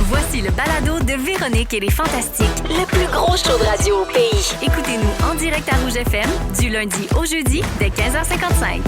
Voici le balado de Véronique et les Fantastiques. Le plus gros show de radio au pays. Écoutez-nous en direct à Rouge FM du lundi au jeudi dès 15h55.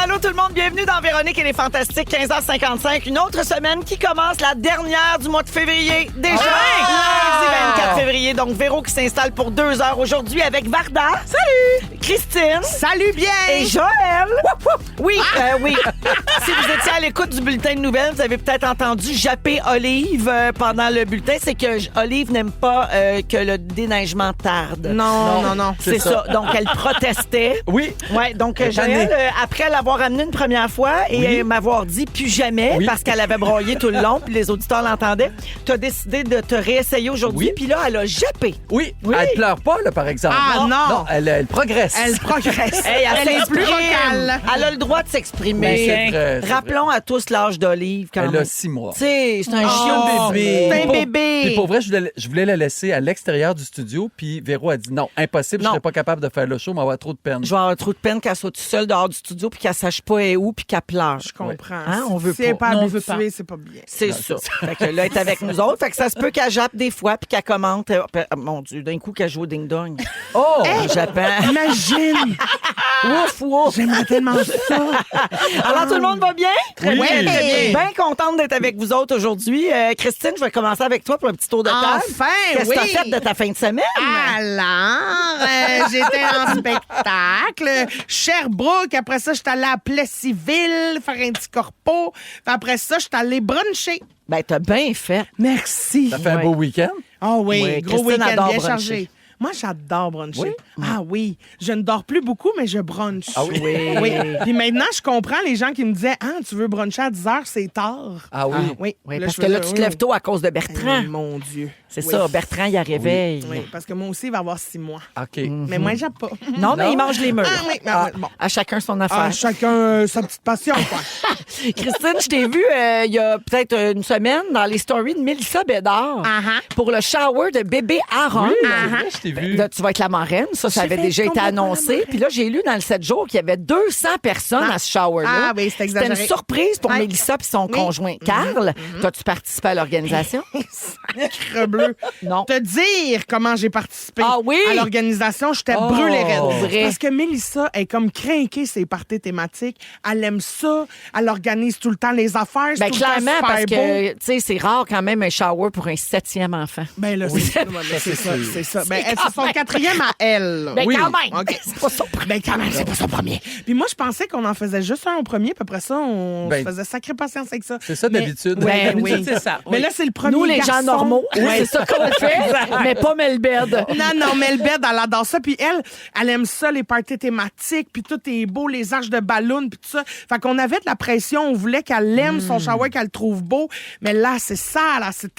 Allô tout le monde, bienvenue dans Véronique et les Fantastiques, 15h55. Une autre semaine qui commence, la dernière du mois de février. Déjà, lundi 24 février. Donc, Véro qui s'installe pour 2 heures aujourd'hui avec Varda. Salut! Christine. Salut bien! Et Joël. Oui, oui. Si vous étiez à l'écoute du bulletin de nouvelles, vous avez peut-être entendu japper Olive pendant le bulletin. C'est que Olive n'aime pas que le déneigement tarde. Non. C'est ça. Donc, elle protestait. Oui. Ouais, donc Joël, après l'avoir amené une première fois et m'avoir dit plus jamais parce qu'elle avait broyé tout le long puis les auditeurs l'entendaient, tu as décidé de te réessayer aujourd'hui puis là, elle a jappé. Oui. Elle pleure pas, là, par exemple. Ah, non. Elle progresse. Elle progresse. Hey, Elle est plus vocale. Elle a le droit de s'exprimer. Ben, c'est vrai. Rappelons à tous l'âge d'Olive quand Elle même. a 6 mois. Tu sais, c'est un chiot bébé. C'est un bébé. Puis pour vrai, je voulais la laisser à l'extérieur du studio, puis Véro a dit non, impossible, je serais pas capable de faire le show, mais avoir trop de peine. Je vais avoir trop de peine qu'elle soit toute seule dehors du studio puis qu'elle sache pas elle est où puis qu'elle pleure. Je comprends. Hein, on veut si elle n'est pas. pas Non, on habituée, c'est pas bien. C'est ça. Fait que là, elle est avec nous autres. Fait que ça se peut qu'elle jappe des fois puis qu'elle commente. Mon Dieu, d'un coup, qu'elle joue au ding-dong. Oh! En jappant. Imagine! Ouf, ouf. J'aimerais tellement ça. Alors, tout le monde va bien? Oui. Très bien. Bien contente d'être avec vous autres aujourd'hui. Christine, je vais commencer avec toi pour un petit tour de table. Enfin, Qu'est-ce que oui. t'as fait de ta fin de semaine? Alors, j'étais en spectacle. Sherbrooke. Après ça, j'étais allée à Plessisville faire un petit corpo. Puis après ça, j'étais allée bruncher. Ben, t'as bien fait. Merci. Ça fait un beau week-end? Ah oui, Oui, gros Christine week-end adore bien bruncher. chargé. Moi, j'adore bruncher. Oui? Ah oui. Je ne dors plus beaucoup, mais je brunch. Ah oui? Oui. Puis maintenant, je comprends les gens qui me disaient « Ah, tu veux bruncher à 10 heures, c'est tard. » Ah oui? Oui. Oui, Là, parce je que là, faisais, tu te lèves tôt à cause de Bertrand. Mon Dieu. C'est Oui. ça, Bertrand, il a réveille. Oui, parce que moi aussi, il va avoir 6 mois. OK. Mais moi, j'aime pas. Non, mais il mange les murs. Ah oui, mais bon. À chacun son affaire. Ah, chacun sa petite passion, quoi. Christine, je t'ai vu il y a peut-être une semaine dans les stories de Mélissa Bédard pour le shower de bébé Aaron. Je t'ai vu. Là, tu vas être la marraine. Ça avait fait déjà été complètement la annoncé. marraine. Puis là, j'ai lu dans le 7 jours qu'il y avait 200 personnes à ce shower-là. Ah oui, c'est exagéré. C'était une surprise pour Ouais. Mélissa et son Oui. conjoint Carl. T'as-tu participé à l'organisation? Sacre bleu. Non. Te dire comment j'ai participé Ah oui? à l'organisation, j'étais Oh. brûlée raide. Vrai. Parce que Mélissa est comme crinquée ses parties thématiques. Elle aime ça. Elle organise tout le temps les affaires. C'est Ben, tout le temps clairement, super parce beau. que, tu sais, c'est rare quand même un shower pour un 7e enfant. Ben là, c'est ça, c'est ça. Ben, c'est son 4e à elle. là. Ben, Oui. quand même. OK. C'est pas son premier. Ben, quand même, c'est pas son premier. Puis moi, je pensais qu'on en faisait juste un au premier, puis après ça, on Ben, se faisait sacrée patience avec ça. C'est ça Mais- d'habitude. Ben D'habitude, oui. c'est ça. Mais là, c'est le premier Nous, les garçon. gens normaux, Ouais. c'est ça qu'on fait, mais pas Melbed. Non, Melbed, elle adore ça. Puis elle aime ça, les parties thématiques, puis tout est beau, les arches de ballon, puis tout ça. Fait qu'on avait de la pression, on voulait qu'elle aime son shower, qu'elle le trouve beau. Mais là, c'est ça, là, c'est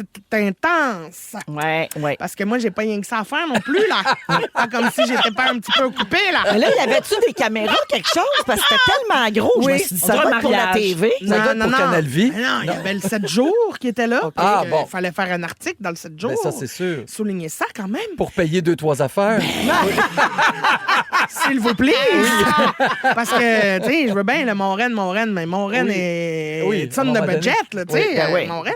intense. Ouais, ouais. Parce que moi, j'ai pas rien que ça à faire non plus, là. Pas comme si j'étais pas un petit peu occupée, là. Mais là, y avait-tu des caméras, quelque chose? Parce que c'était tellement gros. Je me suis dit, ça doit être pour la TV. Ça doit être pour Canal Vie. Non, il y avait le 7 jours qui était là. Ah, bon. Il fallait faire un article dans le 7 jours. Ben, ça, c'est sûr. Souligner ça quand même. Pour payer 2-3 affaires. S'il vous plaît. Parce que, tu sais, je veux bien le Monreine, mais Monreine Oui. est Oui, tonne à un de moment budget, donné. là, tu sais, Oui, ben oui. Monreine.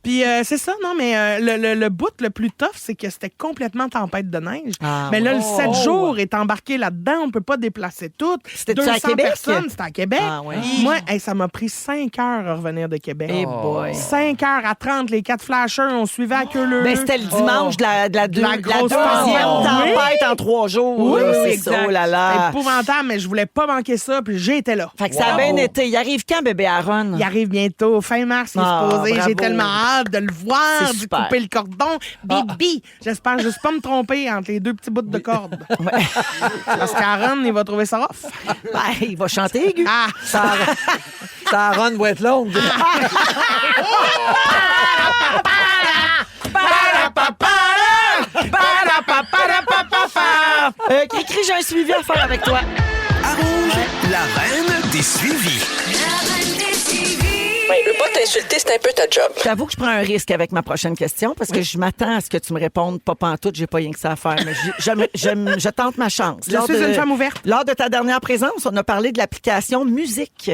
Puis c'est ça, non, mais le bout le plus tough, c'est que c'était complètement tempête de neige. Ah, mais là, le ouais. 7 jours est embarqué là-dedans, on peut pas déplacer tout. C'était-tu 200 à Québec? personnes, c'était à Québec. Ah, ouais. Moi, hey, ça m'a pris 5 heures à revenir de Québec. Eh boy. 5 heures à 30, les 4 flashers, on suivait à queue leu. Ben, c'était le dimanche de la grosse deuxième tempête. tempête en 3 jours. Oui, là, c'est exact. ça, oh là C'était là. épouvantable, mais je voulais pas manquer ça, puis j'étais là. Fait que ça a bien été. Il arrive quand, bébé Aaron? Il arrive bientôt, fin mars, il est Ah, supposé. bravo. J'ai tellement hâte de le voir, C'est de super. couper le cordon. Bibi! J'espère juste pas me tromper entre les deux petits bouts de corde. Parce qu'Aaron, il va trouver ça rough. Ben, il va chanter aigu. Ah! Ça run va être longue. Cricri, j'ai un suivi à faire avec toi. À Rouge, la reine des suivis. La reine des suivis. pas t'insulter, c'est un peu ta job. J'avoue que je prends un risque avec ma prochaine question parce que je m'attends à ce que tu me répondes pas pantoute, j'ai pas rien que ça à faire, mais je tente ma chance. Je suis une femme ouverte. Lors de ta dernière présence, on a parlé de l'application Musique.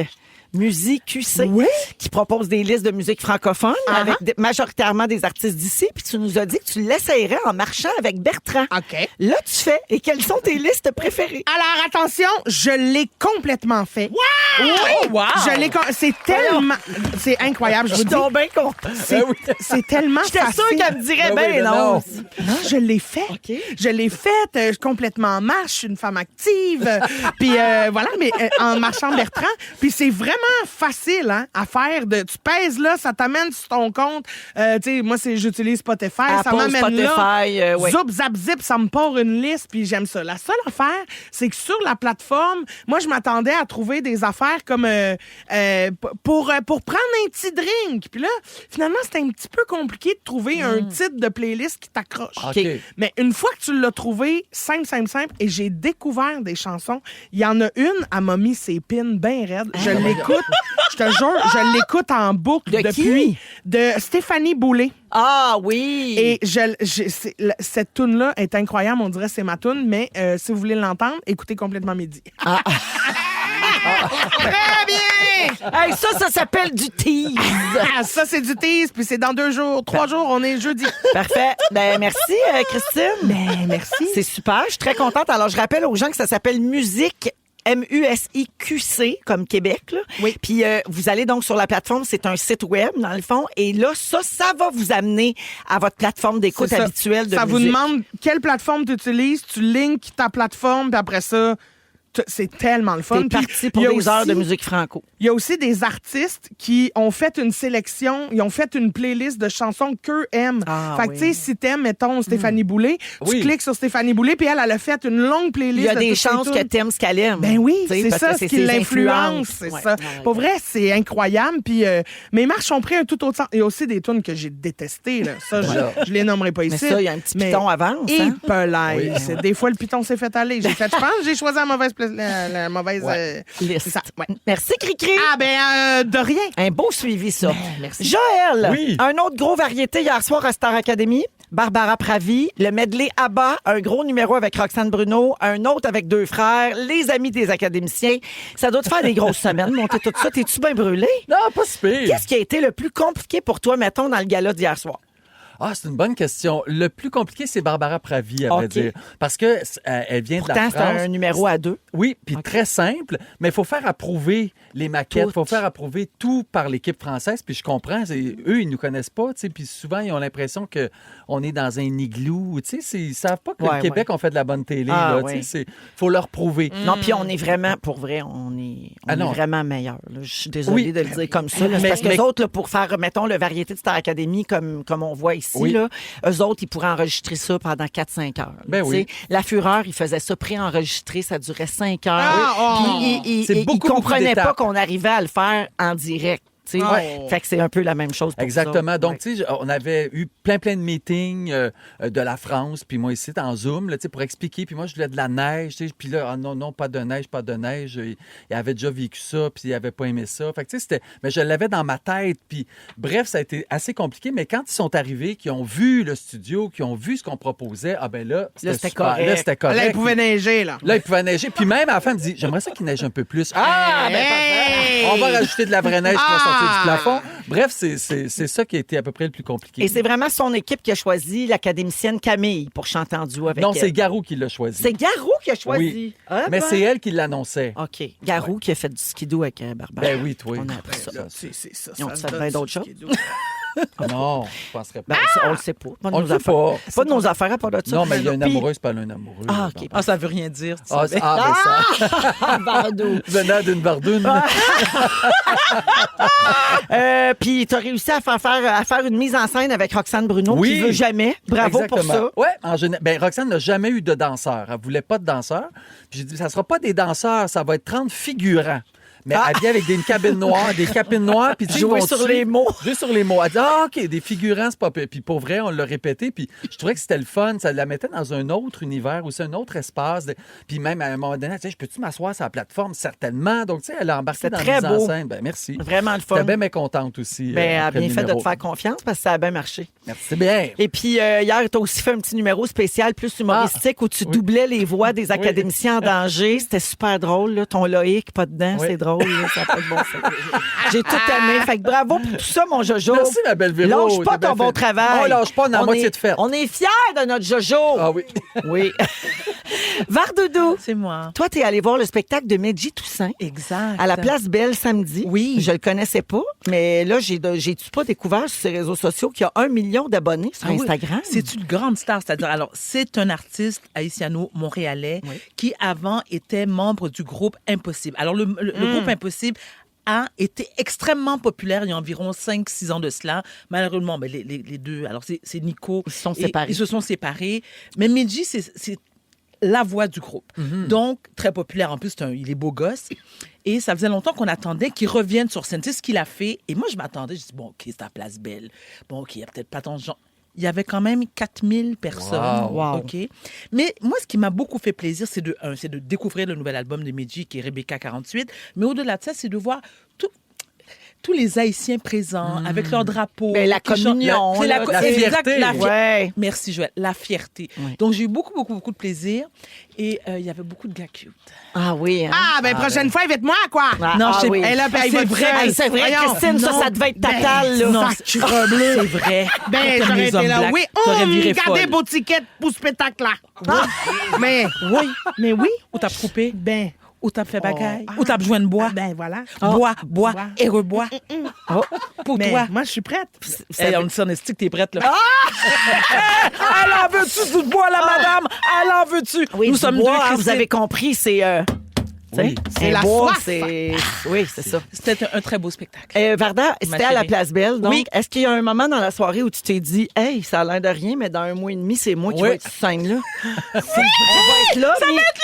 Musique QC, Oui. qui propose des listes de musique francophone avec majoritairement des artistes d'ici. Puis tu nous as dit que tu l'essayerais en marchant avec Bertrand. OK. Là, tu fais. Et quelles sont tes listes préférées? Alors, attention, je l'ai complètement fait. Wow! Oui, wow! C'est tellement... C'est incroyable, je Je vous suis dis. donc bien content. C'est tellement J'étais facile. sûre qu'elle me dirait Ben oui, ben ben non. non. Non, je l'ai fait. OK. Je l'ai faite complètement en marche. Je suis une femme active. Puis voilà, mais en marchant Bertrand. Puis c'est vraiment facile à faire. Tu pèses là, ça t'amène sur ton compte. Tu sais, moi, j'utilise Spotify. Ça Apple, m'amène là. Spotify, oui. Zoup, zap, zip, ça me part une liste. Puis j'aime ça. La seule affaire, c'est que sur la plateforme, moi, je m'attendais à trouver des affaires comme pour prendre un petit drink. Puis là, finalement, c'était un petit peu compliqué de trouver un titre de playlist qui t'accroche. OK. Mais une fois que tu l'as trouvé, simple, et j'ai découvert des chansons, il y en a une, elle m'a mis ses pins bien raides. Je l'écoute, je te jure, je l'écoute en boucle De depuis. qui? De Stéphanie Boulay. Ah oui! Et cette toune-là est incroyable, on dirait que c'est ma toune, mais si vous voulez l'entendre, écoutez Complètement Midi. Très bien! Hey, ça s'appelle du tease. Ah, ça, c'est du tease, puis c'est dans 2 jours. 3 jours, on est jeudi. Parfait. Ben, merci, Christine. Ben, merci. C'est super. Je suis très contente. Alors, je rappelle aux gens que ça s'appelle Musique. MUSIQC, comme Québec. Là. Oui. Puis vous allez donc sur la plateforme, c'est un site web, dans le fond. Et là, ça va vous amener à votre plateforme d'écoute C'est ça. habituelle de Ça musique. vous demande quelle plateforme tu utilises, tu links ta plateforme, puis après ça, c'est tellement le fun. T'es Puis, parti pour il y a des heures aussi- de musique franco. Il y a aussi des artistes qui ont fait une sélection, ils ont fait une playlist de chansons qu'eux aiment. Ah, fait que, oui. tu sais, si t'aimes, mettons, Stéphanie Boulay, tu Oui. cliques sur Stéphanie Boulay, puis elle a fait une longue playlist. Il y a de des toutes ses chances que tunes. t'aimes ce qu'elle aime. Ben oui, Tu sais, c'est parce ça, que ce c'est qui ses l'influence, influences. c'est Ouais. ça. Ouais. Pour vrai, c'est incroyable. Puis mes marches ont pris un tout autre sens. Il y a aussi des tunes que j'ai détestées, là. Ça, je les nommerai pas Mais ici. ça, il y a un petit piton avance, Et hein? Des fois, le piton s'est fait aller. Je pense que j'ai choisi la mauvaise Liste. c'est ça. Ouais. Merci, Cricri. Ah, ben, de rien. Un beau suivi, ça. merci. Joël, Oui. un autre gros variété hier soir à Star Academy. Barbara Pravi, le medley ABBA, un gros numéro avec Roxane Bruno, un autre avec 2 frères, les amis des académiciens. Ça doit te faire des grosses semaines, monter tout ça. T'es-tu bien brûlé? Non, pas si pire. Qu'est-ce qui a été le plus compliqué pour toi, mettons, dans le gala d'hier soir? Ah, c'est une bonne question. Le plus compliqué, c'est Barbara Pravi, à vrai OK. dire. Parce que elle vient de Pourtant, la c'est France. un numéro à 2. Oui, puis très simple, mais il faut faire approuver les maquettes, il Tout. faut faire approuver tout par l'équipe française, puis je comprends, eux, ils nous connaissent pas, tu sais, puis souvent, ils ont l'impression qu'on est dans un igloo, tu sais, ils savent pas que Ouais, le Québec, on fait de la bonne télé, Ah, là, ouais. tu sais, faut leur prouver. Non, puis on est vraiment, pour vrai, on est non. vraiment meilleurs. là. Je suis désolée Oui. de le dire comme ça. là. C'est Mais- parce que mais- les autres, là, pour faire, mettons, le variété de Star Academy, comme on voit ici, Oui. là, eux autres, ils pourraient enregistrer ça pendant 4-5 heures. Ben Tu oui. sais, La Fureur, ils faisaient ça pré-enregistré, ça durait 5 heures. Ah, Puis ils C'est beaucoup, beaucoup comprenaient pas d'étapes. qu'on arrivait à le faire en direct. tu sais. Ouais. Fait que c'est un peu la même chose pour Exactement. ça. Donc, Ouais. tu sais, on avait eu plein de meetings de la France, puis moi ici, en Zoom, là, tu sais, pour expliquer. Puis moi, je voulais de la neige, tu sais. Puis là, ah non, pas de neige, pas de neige. Il avait déjà vécu ça, puis il avait pas aimé ça. Fait que, tu sais, c'était... Mais je l'avais dans ma tête. Puis bref, ça a été assez compliqué. Mais quand ils sont arrivés, qu'ils ont vu le studio, qu'ils ont vu ce qu'on proposait, ah ben là, c'était super. correct. Là, c'était correct. Là, il pouvait neiger, là. Là, il pouvait neiger. Puis même à la fin, il me dit, j'aimerais ça qu'il neige un peu plus. Ah, ben, Hey! On va rajouter de la vraie neige qui va sortir du Ah! plafond. Bref, c'est ça qui a été à peu près le plus compliqué. Et c'est vraiment son équipe qui a choisi l'académicienne Camille pour chanter en duo avec Non, elle. c'est Garou qui l'a choisi. C'est Garou qui a choisi. Oui. Ah, Mais ben. c'est elle qui l'annonçait. OK. Garou qui a fait du skidoo avec Barbara. Ben oui, toi. On a appris ça. C'est ça. Ils ont ça fait donne bien du d'autres choses. skidoo. Non, je penserais pas. Ben, on le sait pas. Pas de On nos le sait affaires. pas. Pas de nos affaires à part de ça. Non, mais il y a une Puis- amoureuse, pas un amoureux. Ah, OK. Ah, ça veut rien dire. tu Ah, savais. ben ça. Ah, pardon. Venant d'une bardoune. Puis tu as réussi à faire une mise en scène avec Roxane Bruno Oui. qui veut jamais. Bravo Exactement. pour ça. Ouais, en général. Ben, Roxane n'a jamais eu de danseur. Elle voulait pas de danseur. Puis j'ai dit, ça sera pas des danseurs, ça va être 30 figurants. mais habillée avec des cabines noires, puis tu sais, Jouer ils vont sur tuer- les mots. Jouer sur les mots. Elle dit, OK, des figurants, c'est pas pire. Puis pour vrai, on l'a répété, puis je trouvais que c'était le fun. Ça la mettait dans un autre univers, aussi un autre espace. Puis même, à un moment donné, tu sais, peux-tu m'asseoir sur la plateforme? Certainement. Donc, tu sais, elle a embarqué C'est dans très la mise beau. en scène. Ben, merci. Vraiment le fun. J'étais bien mécontente aussi. Ben, elle a après le bien fait de numéro. te faire confiance parce que ça a bien marché. Merci bien. Et puis, hier, tu as aussi fait un petit numéro spécial plus humoristique où tu doublais les voix des académiciens en danger. C'était super drôle, là. Ton Loïc, pas dedans, Oui. c'est drôle. Là, ça n'a pas de bon sens. J'ai tout aimé. Fait que bravo pour tout ça, mon Jojo. Merci, ma belle Véro. Lâche pas T'as bien ton bon fait. travail. Oh, lâche pas, on est à moitié de fête. On est fiers de notre Jojo. Ah oui. Oui. Vardoudou, C'est moi. toi, t'es allé voir le spectacle de Medji Toussaint Exact. à la Place Belle samedi. Oui. Je le connaissais pas, mais là, j'ai-tu pas découvert sur ses réseaux sociaux qu'il y a 1 million d'abonnés sur Ah oui. Instagram? C'est une grande star, c'est-à-dire, alors, c'est un artiste haïtiano-montréalais qui avant était membre du groupe Impossible. Alors, le groupe Impossible a été extrêmement populaire il y a environ 5-6 ans de cela. Malheureusement, ben, les deux, alors c'est Nico. Ils se sont et- séparés. Ils se sont séparés. Mais Medji, c'est la voix du groupe. Donc, très populaire. En plus, il est beau gosse. Et ça faisait longtemps qu'on attendait qu'il revienne sur scène. C'est ce qu'il a fait. Et moi, je m'attendais. Je dis, bon, OK, c'est à Place Belle. Bon, OK, il n'y a peut-être pas tant de gens. Il y avait quand même 4000 personnes. Wow. OK. Mais moi, ce qui m'a beaucoup fait plaisir, c'est de découvrir le nouvel album de Medji, qui est Rebecca 48. Mais au-delà de ça, c'est de voir tous les Haïtiens présents avec leur drapeau. Ben, la qui chantent- communion, C'est là, la fierté. Ouais. Merci, Joël. La fierté. Oui. Donc, j'ai eu beaucoup, beaucoup, beaucoup de plaisir. Et il y avait beaucoup de gars cute. Ah oui. Hein? Ah, ben, prochaine fois, invite-moi, quoi? Ah, non, ah je sais oui. pas. Elle a C'est vrai. Hey, c'est vrai, Voyons. Christine, Non. ça devait être total, là. Non, Sacre. c'est vrai. Ben, Comme j'aurais les été hommes là. blacks. Oui, T'aurais viré regardez folle. vos tickets pour spectacle là. Mais, oui, mais oui. Ou t'as coupé, Ben, ou t'as fait bagaille, Oh. ou t'as besoin de bois. ben voilà. Bois Bois. et rebois. Oh. Pour Mais toi. moi, je suis prête. Hey, on s'en est t'es prête, là. Elle en veut-tu du bois, la madame? Elle en veut-tu? Oui, Nous du sommes bois, deux, hein, Christine. vous avez compris, c'est... Oui. C'est la bois, soif. Oui, c'est ça. C'était un très beau spectacle. Varda, c'était à la chérie. Place Belle, donc Oui. est-ce qu'il y a un moment dans la soirée où tu t'es dit « Hey, ça a l'air de rien, mais dans 1 mois et demi, c'est moi qui Oui. vais être sur scène-là. » On va être là. Ça va être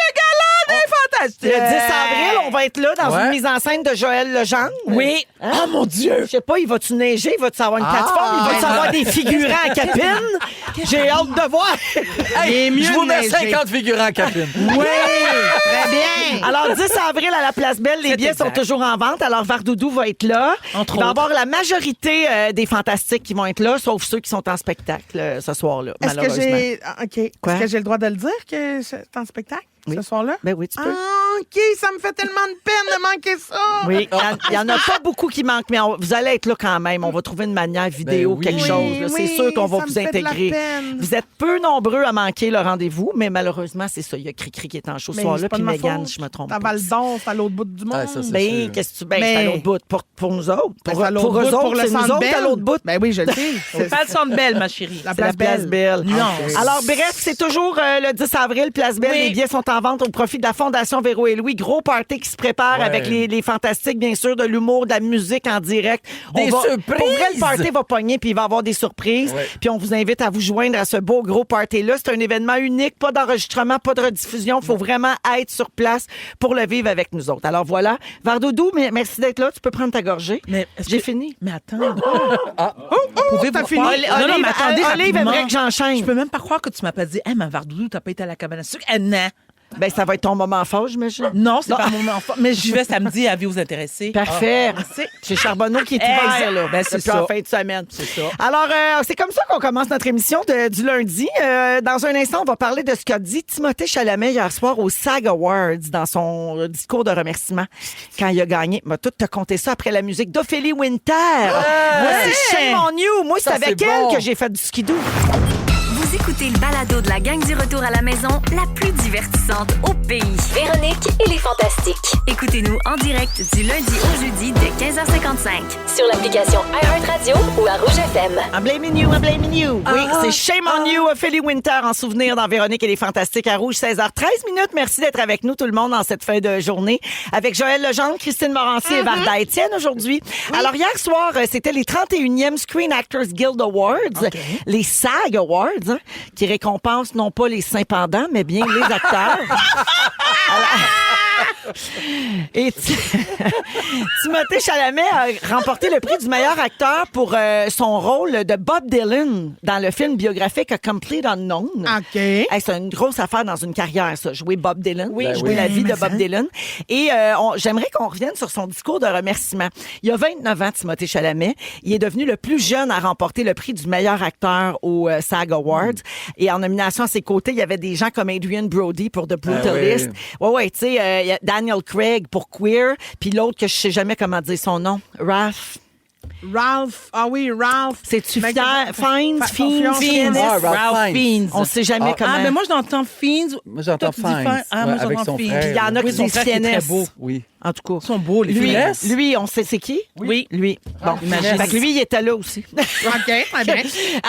Fantastique! le 10 avril, on va être là dans Ouais. une mise en scène de Joël Legendre. Oui. Hein? Oh, mon Dieu! Je sais pas, il va-tu neiger? Il va-tu avoir une plateforme? Il va-tu avoir des figurants à capine? J'ai hâte de voir. Il est mieux Je vous de mets neiger. 50 figurants en cabine. Oui! Très bien. Alors, 10 avril à la Place Belle, les C'est billets exact. sont toujours en vente. Alors, Vardoudou va être là. Entre Il va y autres. avoir la majorité des Fantastiques qui vont être là, sauf ceux qui sont en spectacle ce soir-là, Est-ce que malheureusement. j'ai. Ah, OK. Quoi? Est-ce que j'ai le droit de le dire que c'est en spectacle Oui. ce soir-là? Ben oui, tu peux. Ah, OK. Ça me fait tellement de peine de manquer ça. Oui, il y en a pas beaucoup qui manquent, mais vous allez être là quand même. On va trouver une manière vidéo, Ben oui. quelque chose. là. Oui, C'est sûr qu'on va ça vous me fait de la intégrer. peine. Vous êtes peu nombreux à manquer le rendez-vous, mais malheureusement, c'est ça. Il y a Cricri qui est en show ce Mais soir-là, c'est pas puis de ma Mégane, faute. je me trompe T'as pas. Val d'Or, c'est à l'autre bout du monde. Ah, ça, c'est Ben, sûr. qu'est-ce que tu. Ben, Mais- c'est à l'autre bout. Pour nous autres. Ben, Pour, c'est à l'autre pour eux bout, autres, pour le c'est nous Centre autres à Bell. l'autre bout. Ben oui, je le sais. C'est pas le centre belle, ma chérie. La C'est la Place Belle. Nuance. Alors, bref, c'est toujours le 10 avril, Place Belle. Oui. Les billets sont en vente au profit de la Fondation Véro et Louis. Gros party qui se prépare Ouais. avec les fantastiques, bien sûr, de l'humour, de la musique en direct. Des surprises! Pour vrai, le party va pogner puis il va y avoir des surprises. Ouais. Puis on vous invite à vous joindre à ce beau gros party-là. C'est un événement unique, pas d'enregistrement, pas de rediffusion. Il faut vraiment être sur place pour le vivre avec nous autres. Alors voilà. Vardoudou, merci d'être là. Tu peux prendre ta gorgée. Mais est-ce J'ai que- fini. Mais attends. T'as Pouvez-vous fini? croire- Olive, Non, non, mais attendez, Olive aimerait rapidement. que j'enchaîne. Je peux même pas croire que tu m'as pas dit, hey, ma Vardoudou, t'as pas été à la cabane à sucre. Non. Ben, ça va être ton moment fort, j'imagine. Non, c'est pas mon enfant. Mais j'y vais samedi à vie aux intéressés. Parfait. merci. C'est Charbonneau qui est Hey, ouvert, là. ben, c'est depuis ça. en fin de semaine. C'est ça. Alors, c'est comme ça qu'on commence notre émission du lundi. Dans un instant, on va parler de ce qu'a dit Timothée Chalamet hier soir au SAG Awards dans son discours de remerciement quand il a gagné. M'a tout te compter ça après la musique d'Ophélie Winter. Voici Shame on You. Moi, c'est Ça, avec c'est elle bon. que j'ai fait du skidoo. Vous écoutez le balado de la gang du retour à la maison, la plus divertissante au pays. Véronique et les Fantastiques. Écoutez-nous en direct du lundi au jeudi dès 15h55. Sur l'application iHeartRadio ou à Rouge FM. I'm blaming you, I'm blaming you. Oui, c'est Shame on You, Ophélie Winter en souvenir dans Véronique et les Fantastiques à Rouge, 16h13 minutes. Merci d'être avec nous, tout le monde, en cette fin de journée. Avec Joël Legendre, Christine Morancier et Varda Étienne aujourd'hui. Alors, hier soir, c'était les 31e Screen Actors Guild Awards, les SAG Awards, hein, qui récompensent non pas les saints pendants, mais bien les acteurs. Et Timothée Chalamet a remporté le prix du meilleur acteur pour son rôle de Bob Dylan dans le film biographique A Complete Unknown. OK. Hey, c'est une grosse affaire dans une carrière, ça, jouer Bob Dylan, Ben jouer oui. la vie de Mais Bob ça. Dylan. Et j'aimerais qu'on revienne sur son discours de remerciement. Il y a 29 ans, Timothée Chalamet, il est devenu le plus jeune à remporter le prix du meilleur acteur au SAG Awards. Et en nomination à ses côtés, il y avait des gens comme Adrian Brody pour The Brutalist. Ouais, tu sais, il y a Daniel Craig pour Queer, puis l'autre que je sais jamais comment dire son nom, Ralph. Ralph. Ah oui, Ralph. C'est-tu Mais- Fiennes? Fiennes. Ah, Ralph Fiennes. On sait jamais Ah, comment. Ah, mais moi, je l'entends Fiennes. Moi, j'entends Toi, tu dis Fiennes. Ah, moi, Ouais, avec j'entends son Fiennes. frère. Il y en a Oui, qui son disent frère qui est très Fiennes. beau. Oui. En tout cas. Ils sont beaux, les Lui, filles. lui, on sait c'est qui? Oui. Lui. Bon, imagine. fait que lui, il était là aussi. OK, très bien.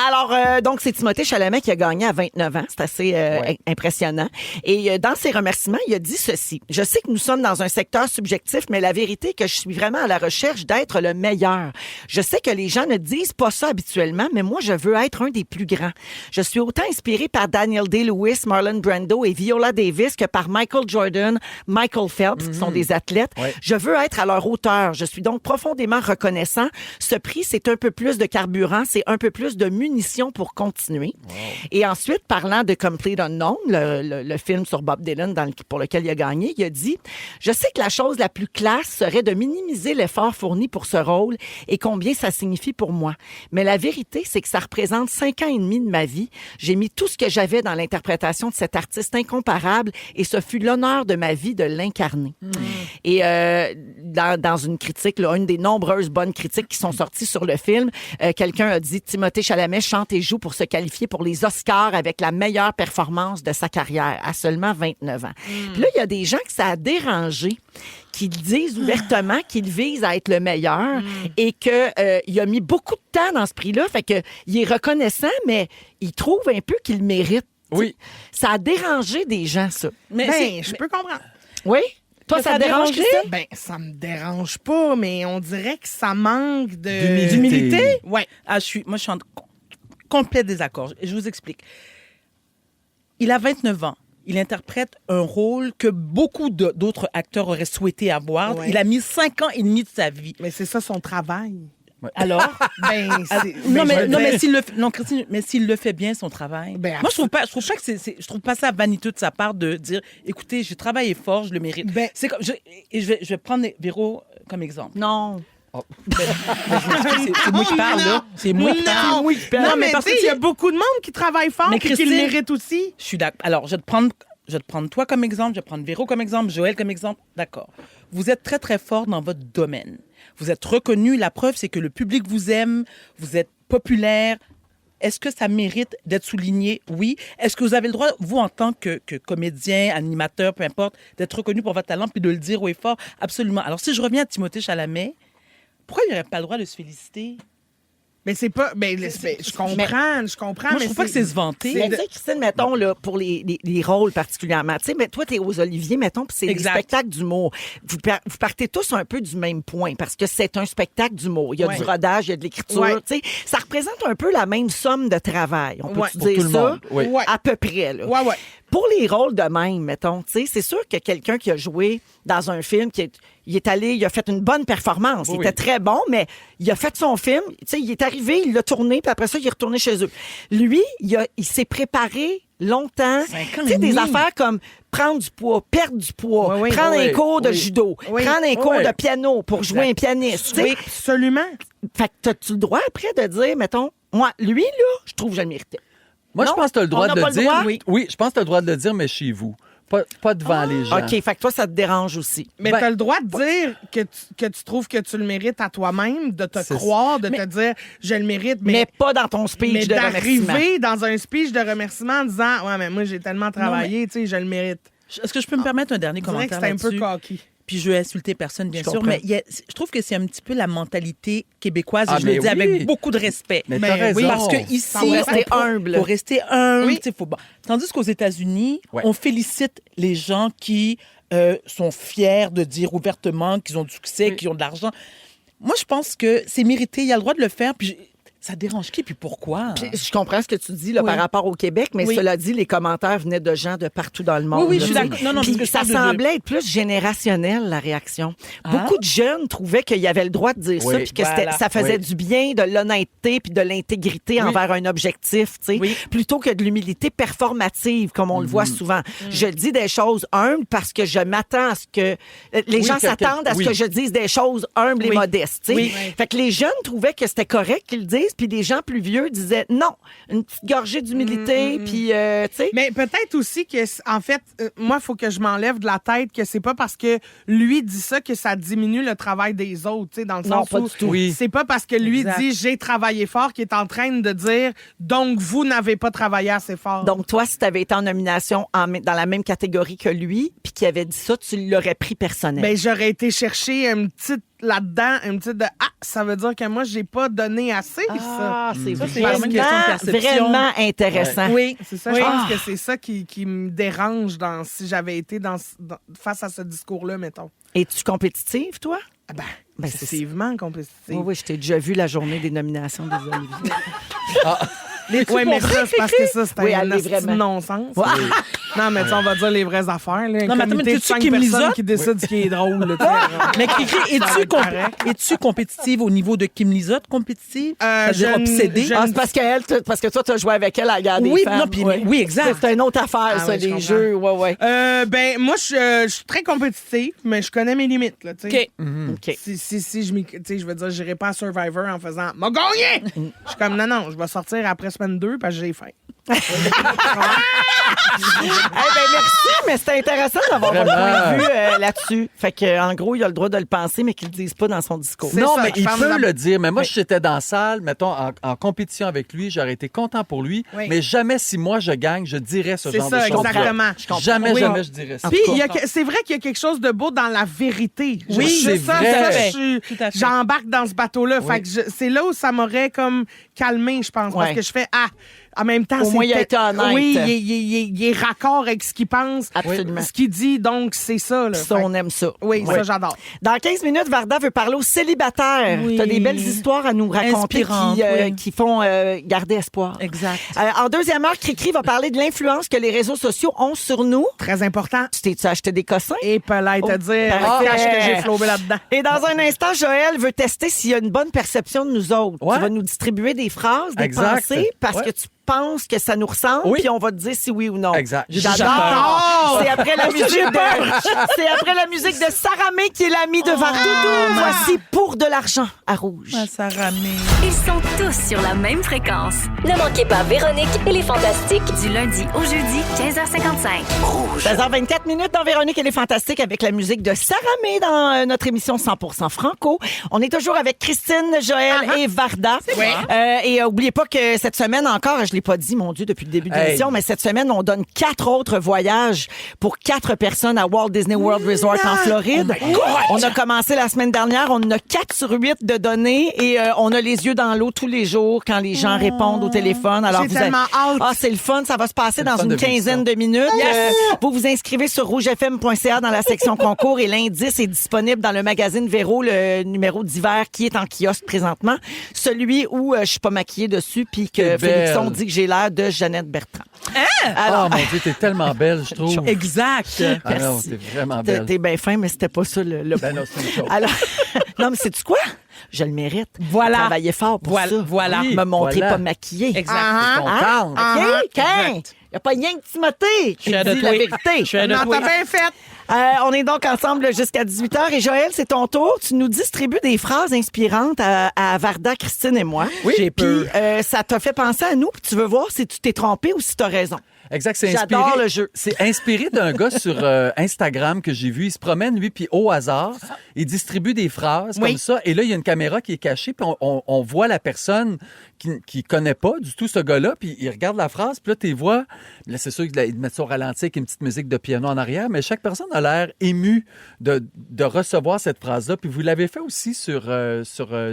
Alors, donc, c'est Timothée Chalamet qui a gagné à 29 ans. C'est assez impressionnant. Et dans ses remerciements, il a dit ceci. « Je sais que nous sommes dans un secteur subjectif, mais la vérité est que je suis vraiment à la recherche d'être le meilleur. Je sais que les gens ne disent pas ça habituellement, mais moi, je veux être un des plus grands. Je suis autant inspiré par Daniel Day-Lewis, Marlon Brando et Viola Davis que par Michael Jordan, Michael Phelps, qui sont des athlètes. Ouais. Je veux être à leur hauteur. Je suis donc profondément reconnaissant. Ce prix, c'est un peu plus de carburant, c'est un peu plus de munitions pour continuer. Wow. Et ensuite, parlant de Complete Unknown, le film sur Bob Dylan pour lequel il a gagné, il a dit « Je sais que la chose la plus classe serait de minimiser l'effort fourni pour ce rôle et combien ça signifie pour moi. Mais la vérité, c'est que ça représente 5 ans et demi de ma vie. J'ai mis tout ce que j'avais dans l'interprétation de cet artiste incomparable et ce fut l'honneur de ma vie de l'incarner. Et dans une critique, là, une des nombreuses bonnes critiques qui sont sorties sur le film, quelqu'un a dit « Timothée Chalamet chante et joue pour se qualifier pour les Oscars avec la meilleure performance de sa carrière à seulement 29 ans. Puis là, il y a des gens que ça a dérangé qui disent ouvertement qu'il vise à être le meilleur et qu'il a mis beaucoup de temps dans ce prix-là. Fait que il est reconnaissant, mais il trouve un peu qu'il le mérite. Oui. Ça a dérangé des gens, ça. Mais Je peux comprendre. Oui? Toi, Mais ça ça te dérange, dérangé? Christine? Ben, ça me dérange pas, mais on dirait que ça manque D'humilité. Ouais. Ah, moi, je suis en complet désaccord. Je vous explique. Il a 29 ans. Il interprète un rôle que beaucoup d'autres acteurs auraient souhaité avoir. Ouais. Il a mis 5 ans et demi de sa vie. Mais c'est ça son travail. Alors? Ben, c'est- Non, ben, je veux mais dire- s'il le fait, non, Christine, mais s'il le fait bien, son travail. Ben, moi, je trouve pas que je trouve pas ça vaniteux de sa part de dire, écoutez, j'ai travaillé fort, je le mérite. Ben- c'est comme, je vais prendre Véro comme exemple. Non. C'est moi qui parle, là. C'est moi qui parle. Non, non, mais parce tu sais, que il y a beaucoup de monde qui travaille fort Mais et qui le Christine- mérite aussi. Je suis d'accord. Alors, je vais te prendre toi comme exemple, je vais prendre Véro comme exemple, Joël comme exemple. D'accord. Vous êtes très, très fort dans votre domaine. Vous êtes reconnu. La preuve, c'est que le public vous aime. Vous êtes populaire. Est-ce que ça mérite d'être souligné? Oui. Est-ce que vous avez le droit, vous, en tant que comédien, animateur, peu importe, d'être reconnu pour votre talent puis de le dire haut et fort? Absolument. Alors, si je reviens à Timothée Chalamet, pourquoi il n'aurait pas le droit de se féliciter? Mais c'est pas. Ben, je comprends, Moi, je trouve pas que c'est se vanter. Mais tu sais, Christine, mettons, là, pour les rôles particulièrement, tu sais, mais toi, t'es aux Oliviers, mettons, puis c'est des Exact. spectacles d'humour. Vous partez tous un peu du même point, parce que c'est un spectacle d'humour. Il y a Ouais. du rodage, il y a de l'écriture, Ouais. tu sais. Ça représente un peu la même somme de travail. On peut Ouais. Pour dire tout le ça? monde, oui. Ouais. À peu près, là. Ouais, ouais. Pour les rôles de même, mettons, tu sais, c'est sûr que quelqu'un qui a joué dans un film, il est allé, il a fait une bonne performance. Oui, Il était très bon, mais il a fait son film. Tu sais, il est arrivé, il l'a tourné, puis après ça, il est retourné chez eux. Lui, il s'est préparé longtemps. 5 ans Tu sais, et des demi. affaires comme prendre du poids, perdre du poids, Oui, oui. prendre Oui, un cours de oui. judo, Oui. prendre un cours Oui. de piano pour jouer un pianiste. Tu sais. Oui, absolument. Fait que t'as-tu le droit après de dire, mettons, moi, lui, là, je trouve que je le méritais. Moi, Non, je pense que tu as le droit on n'a de pas le le dire. droit? Oui, je pense que tu as le droit de le dire, mais chez vous. Pas devant les gens. OK, fait que toi, ça te dérange aussi. Mais Ben- tu as le droit de dire que tu trouves que tu le mérites à toi-même, de te C'est croire, de te dire je le mérite, Mais pas dans ton speech mais de remerciement. d'arriver dans un speech de remerciement en disant ouais, mais moi, j'ai tellement travaillé, tu sais, je le mérite. Est-ce que je peux me permettre un dernier Je dirais que commentaire c'est un peu là-dessus? cocky. Puis je veux insulter personne, bien Je sûr, comprends. mais je trouve que c'est un petit peu la mentalité québécoise, Ah, et je le mais dis oui. avec beaucoup de respect. Mais Mais t'as raison. oui, Parce que ici, Faut rester humble. Faut rester humble. Oui. tu sais, Tandis qu'aux États-Unis, Ouais. on félicite les gens qui sont fiers de dire ouvertement qu'ils ont du succès, qu'ils ont de l'argent. Moi, je pense que c'est mérité. Il y a le droit de le faire. Puis, tu Ça dérange qui, puis pourquoi? Puis, je comprends ce que tu dis là, Oui. par rapport au Québec, mais Oui. cela dit, les commentaires venaient de gens de partout dans le monde. Oui, là, je suis tu sais. d'accord. Non, Puis parce que je ça parle de- semblait être plus générationnel, la réaction. Beaucoup de jeunes trouvaient qu'il y avait le droit de dire ça, Oui. puis que Voilà. ça faisait Oui. du bien, de l'honnêteté, puis de l'intégrité envers un objectif, tu sais, Oui. plutôt que de l'humilité performative, comme on le voit souvent. Je dis des choses humbles parce que je m'attends à ce que... les gens s'attendent à ce oui. que je dise des choses humbles et Oui. modestes, tu sais. Oui. Fait que les jeunes trouvaient que c'était correct qu'ils le disent, puis les gens plus vieux disaient non, une petite gorgée d'humilité, puis, tu sais... Mais peut-être aussi que, en fait, moi, il faut que je m'enlève de la tête que c'est pas parce que lui dit ça que ça diminue le travail des autres, tu sais, dans le Non, sens pas où du tout. Oui. c'est pas parce que lui Exact. dit j'ai travaillé fort qu'il est en train de dire donc vous n'avez pas travaillé assez fort. Donc, toi, si tu avais été en nomination dans la même catégorie que lui, puis qu'il avait dit ça, tu l'aurais pris personnel. Ben, j'aurais été chercher une petite là-dedans, une petite de ça veut dire que moi j'ai pas donné assez ça. Ah, c'est Ça, c'est vraiment une question de perception. vraiment intéressant. Oui. C'est ça, je pense que c'est ça qui me dérange si j'avais été face à ce discours-là, mettons. Es-tu compétitive, toi? Ah ben, Ben, c'est excessivement compétitif. Oui, oui, je t'ai déjà vu la journée des nominations des Oliviers. Oui, mais ça, c'est parce que ça, c'est Oui, un elle est hostie de vraiment. non-sens. Non, mais tu sais, on va dire les vraies affaires. Là. Non, mais attends, comité mais de t'es-tu 5 Kim personnes Lizotte? qui décide ce qui est drôle. Là, tu sais. Mais Cricri, Ça va être correct. es-tu compétitive au niveau de Kim Lizotte, compétitive? C'est-à-dire je ne- obsédée? je- Ah, c'est parce que toi, tu as joué avec elle à la guerre des Oui, femmes. non, puis- oui, exact. C'est une autre affaire, Ah ça, oui, je les comprends. jeux. Ouais, ouais. Ben, moi, je suis très compétitive, mais je connais mes limites. Là, tu sais. OK. OK. Si je je veux dire, j'irai pas à Survivor en faisant « M'a gagné! » Je suis comme, non, je vais sortir après semaine 2 parce que j'ai faim. Eh ben, merci, mais c'était intéressant d'avoir votre Vraiment. point de vue là-dessus. Fait que, en gros, il a le droit de le penser, mais qu'il le dise pas dans son discours. C'est Non, ça, mais je il ferme peut la- le dire. Mais moi, si j'étais dans la salle, mettons, en compétition avec lui, j'aurais été content pour lui. Oui. Mais jamais, si moi, je gagne, je dirais ce C'est genre ça, de choses. exactement. Jamais, Oui. jamais, je dirais ça. Puis, c'est vrai qu'il y a quelque chose de beau dans la vérité. Oui, c'est ça, vrai. ça, Tout à fait. Tout à fait. j'embarque dans ce bateau-là. Oui. Fait que c'est là où ça m'aurait comme calmé, je pense. Parce Ouais. que je fais, en même temps, Au moins, il a été honnête. Oui, il est raccord avec ce qu'il pense. Absolument. Ce qu'il dit, donc c'est ça. Là. Ça, Fait on que- aime ça. Oui, Ouais. ça, j'adore. Dans 15 minutes, Varda veut parler aux célibataires. Oui. Tu as des belles histoires à nous raconter Inspirantes, oui. qui font garder espoir. Exact. En deuxième heure, Cricri va parler de l'influence que les réseaux sociaux ont sur nous. Très important. Tu t'es-tu acheté des cossins? Et peut-être te dire parfait. le cash que j'ai flobé là-dedans. Et dans un instant, Joël veut tester s'il y a une bonne perception de nous autres. Ouais. Tu vas nous distribuer des phrases, des Exact. pensées, parce Ouais. que tu penses que ça nous ressemble, Oui. puis on va te dire si oui ou non. Exact. J'ai déjà J'adore! C'est après la musique c'est après la musique de Sarah May qui est l'amie de Varda. Voici Pour de l'argent à Rouge. Ah, Sarah May. Ils sont tous sur la même fréquence. Ne manquez pas Véronique et les Fantastiques. Du lundi au jeudi, 15h55. 16h24 minutes dans Véronique et les Fantastiques avec la musique de Sarah May dans notre émission 100% Franco. On est toujours avec Christine, Joël et Varda. Et oubliez pas que cette semaine encore, je l'ai pas dit, mon Dieu, depuis le début de l'émission, mais cette semaine, on donne 4 autres voyages pour 4 personnes à Walt Disney World Resort en Floride. On a commencé la semaine dernière, on en a 4 sur 8 de données et on a les yeux dans l'eau tous les jours quand les gens répondent au téléphone. Alors J'ai tellement hâte. Ah, c'est le fun, ça va se passer dans fun une de vivre quinzaine ça. de minutes. Vous vous inscrivez sur rougefm.ca dans la section concours et l'indice est disponible dans le magazine Véro, le numéro d'hiver qui est en kiosque présentement. Celui où je suis pas maquillée dessus puis que T'es belle. Félixon dit que j'ai l'air de Jeannette Bertrand. Oh mon Dieu, t'es tellement belle, je trouve. Exact. Ah non, Merci. t'es vraiment T'es belle. bien fin, mais c'était pas ça le Ben non, c'est une chose. Alors, non, mais c'est-tu quoi? Je le mérite. Voilà. Travailler fort pour Voilà, ça. voilà. Oui, Me montrer voilà. pas maquillée. Exact. Hein? Contente. OK? Quand? Exact. Y a pas rien que Timothée qui Je suis dit de la toi. vérité. Je suis de Non, toi. t'as bien fait. On est donc ensemble jusqu'à 18h. Et Joël, c'est ton tour. Tu nous distribues des phrases inspirantes à Varda, Christine et moi. Oui. J'ai Puis peur. ça t'a fait penser à nous. Puis tu veux voir si tu t'es trompé ou si tu as raison. Exact, c'est J'adore inspiré. le jeu. C'est inspiré d'un gars sur Instagram que j'ai vu. Il se promène, lui, puis au hasard, il distribue des phrases Oui. comme ça. Et là, il y a une caméra qui est cachée, puis on voit la personne qui connaît pas du tout ce gars-là, puis il regarde la phrase, puis là, tu les vois. Là, c'est sûr qu'ils mettent ça au ralenti avec une petite musique de piano en arrière, mais chaque personne a l'air émue de recevoir cette phrase-là. Puis vous l'avez fait aussi sur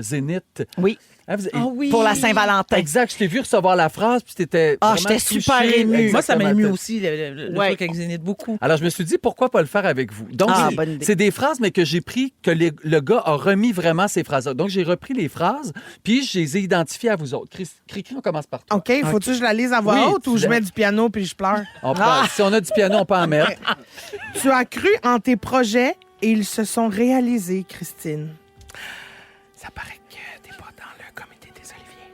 Zénith. Oui. Hein, oui. Pour la Saint-Valentin. Exact, je t'ai vu recevoir la phrase, puis t'étais Ah, vraiment j'étais super touché. émue. Moi, ça m'a ému Exactement. aussi, le Ouais. truc avec Zénith, beaucoup. Alors, je me suis dit, pourquoi pas le faire avec vous? Donc, Ah, bonne idée. c'est des phrases, mais que j'ai pris, que le gars a remis vraiment ces phrases-là. Donc, j'ai repris les phrases, puis je les ai identifiées à vous autres. Donc, Cricri, on commence par toi. OK, faut-tu que je la lise à voix Oui, haute ou je mets du piano puis je pleure? Si on a du piano, on peut en mettre. Tu as cru en tes projets et ils se sont réalisés, Christine. Ça paraît que t'es pas dans le comité des Oliviers.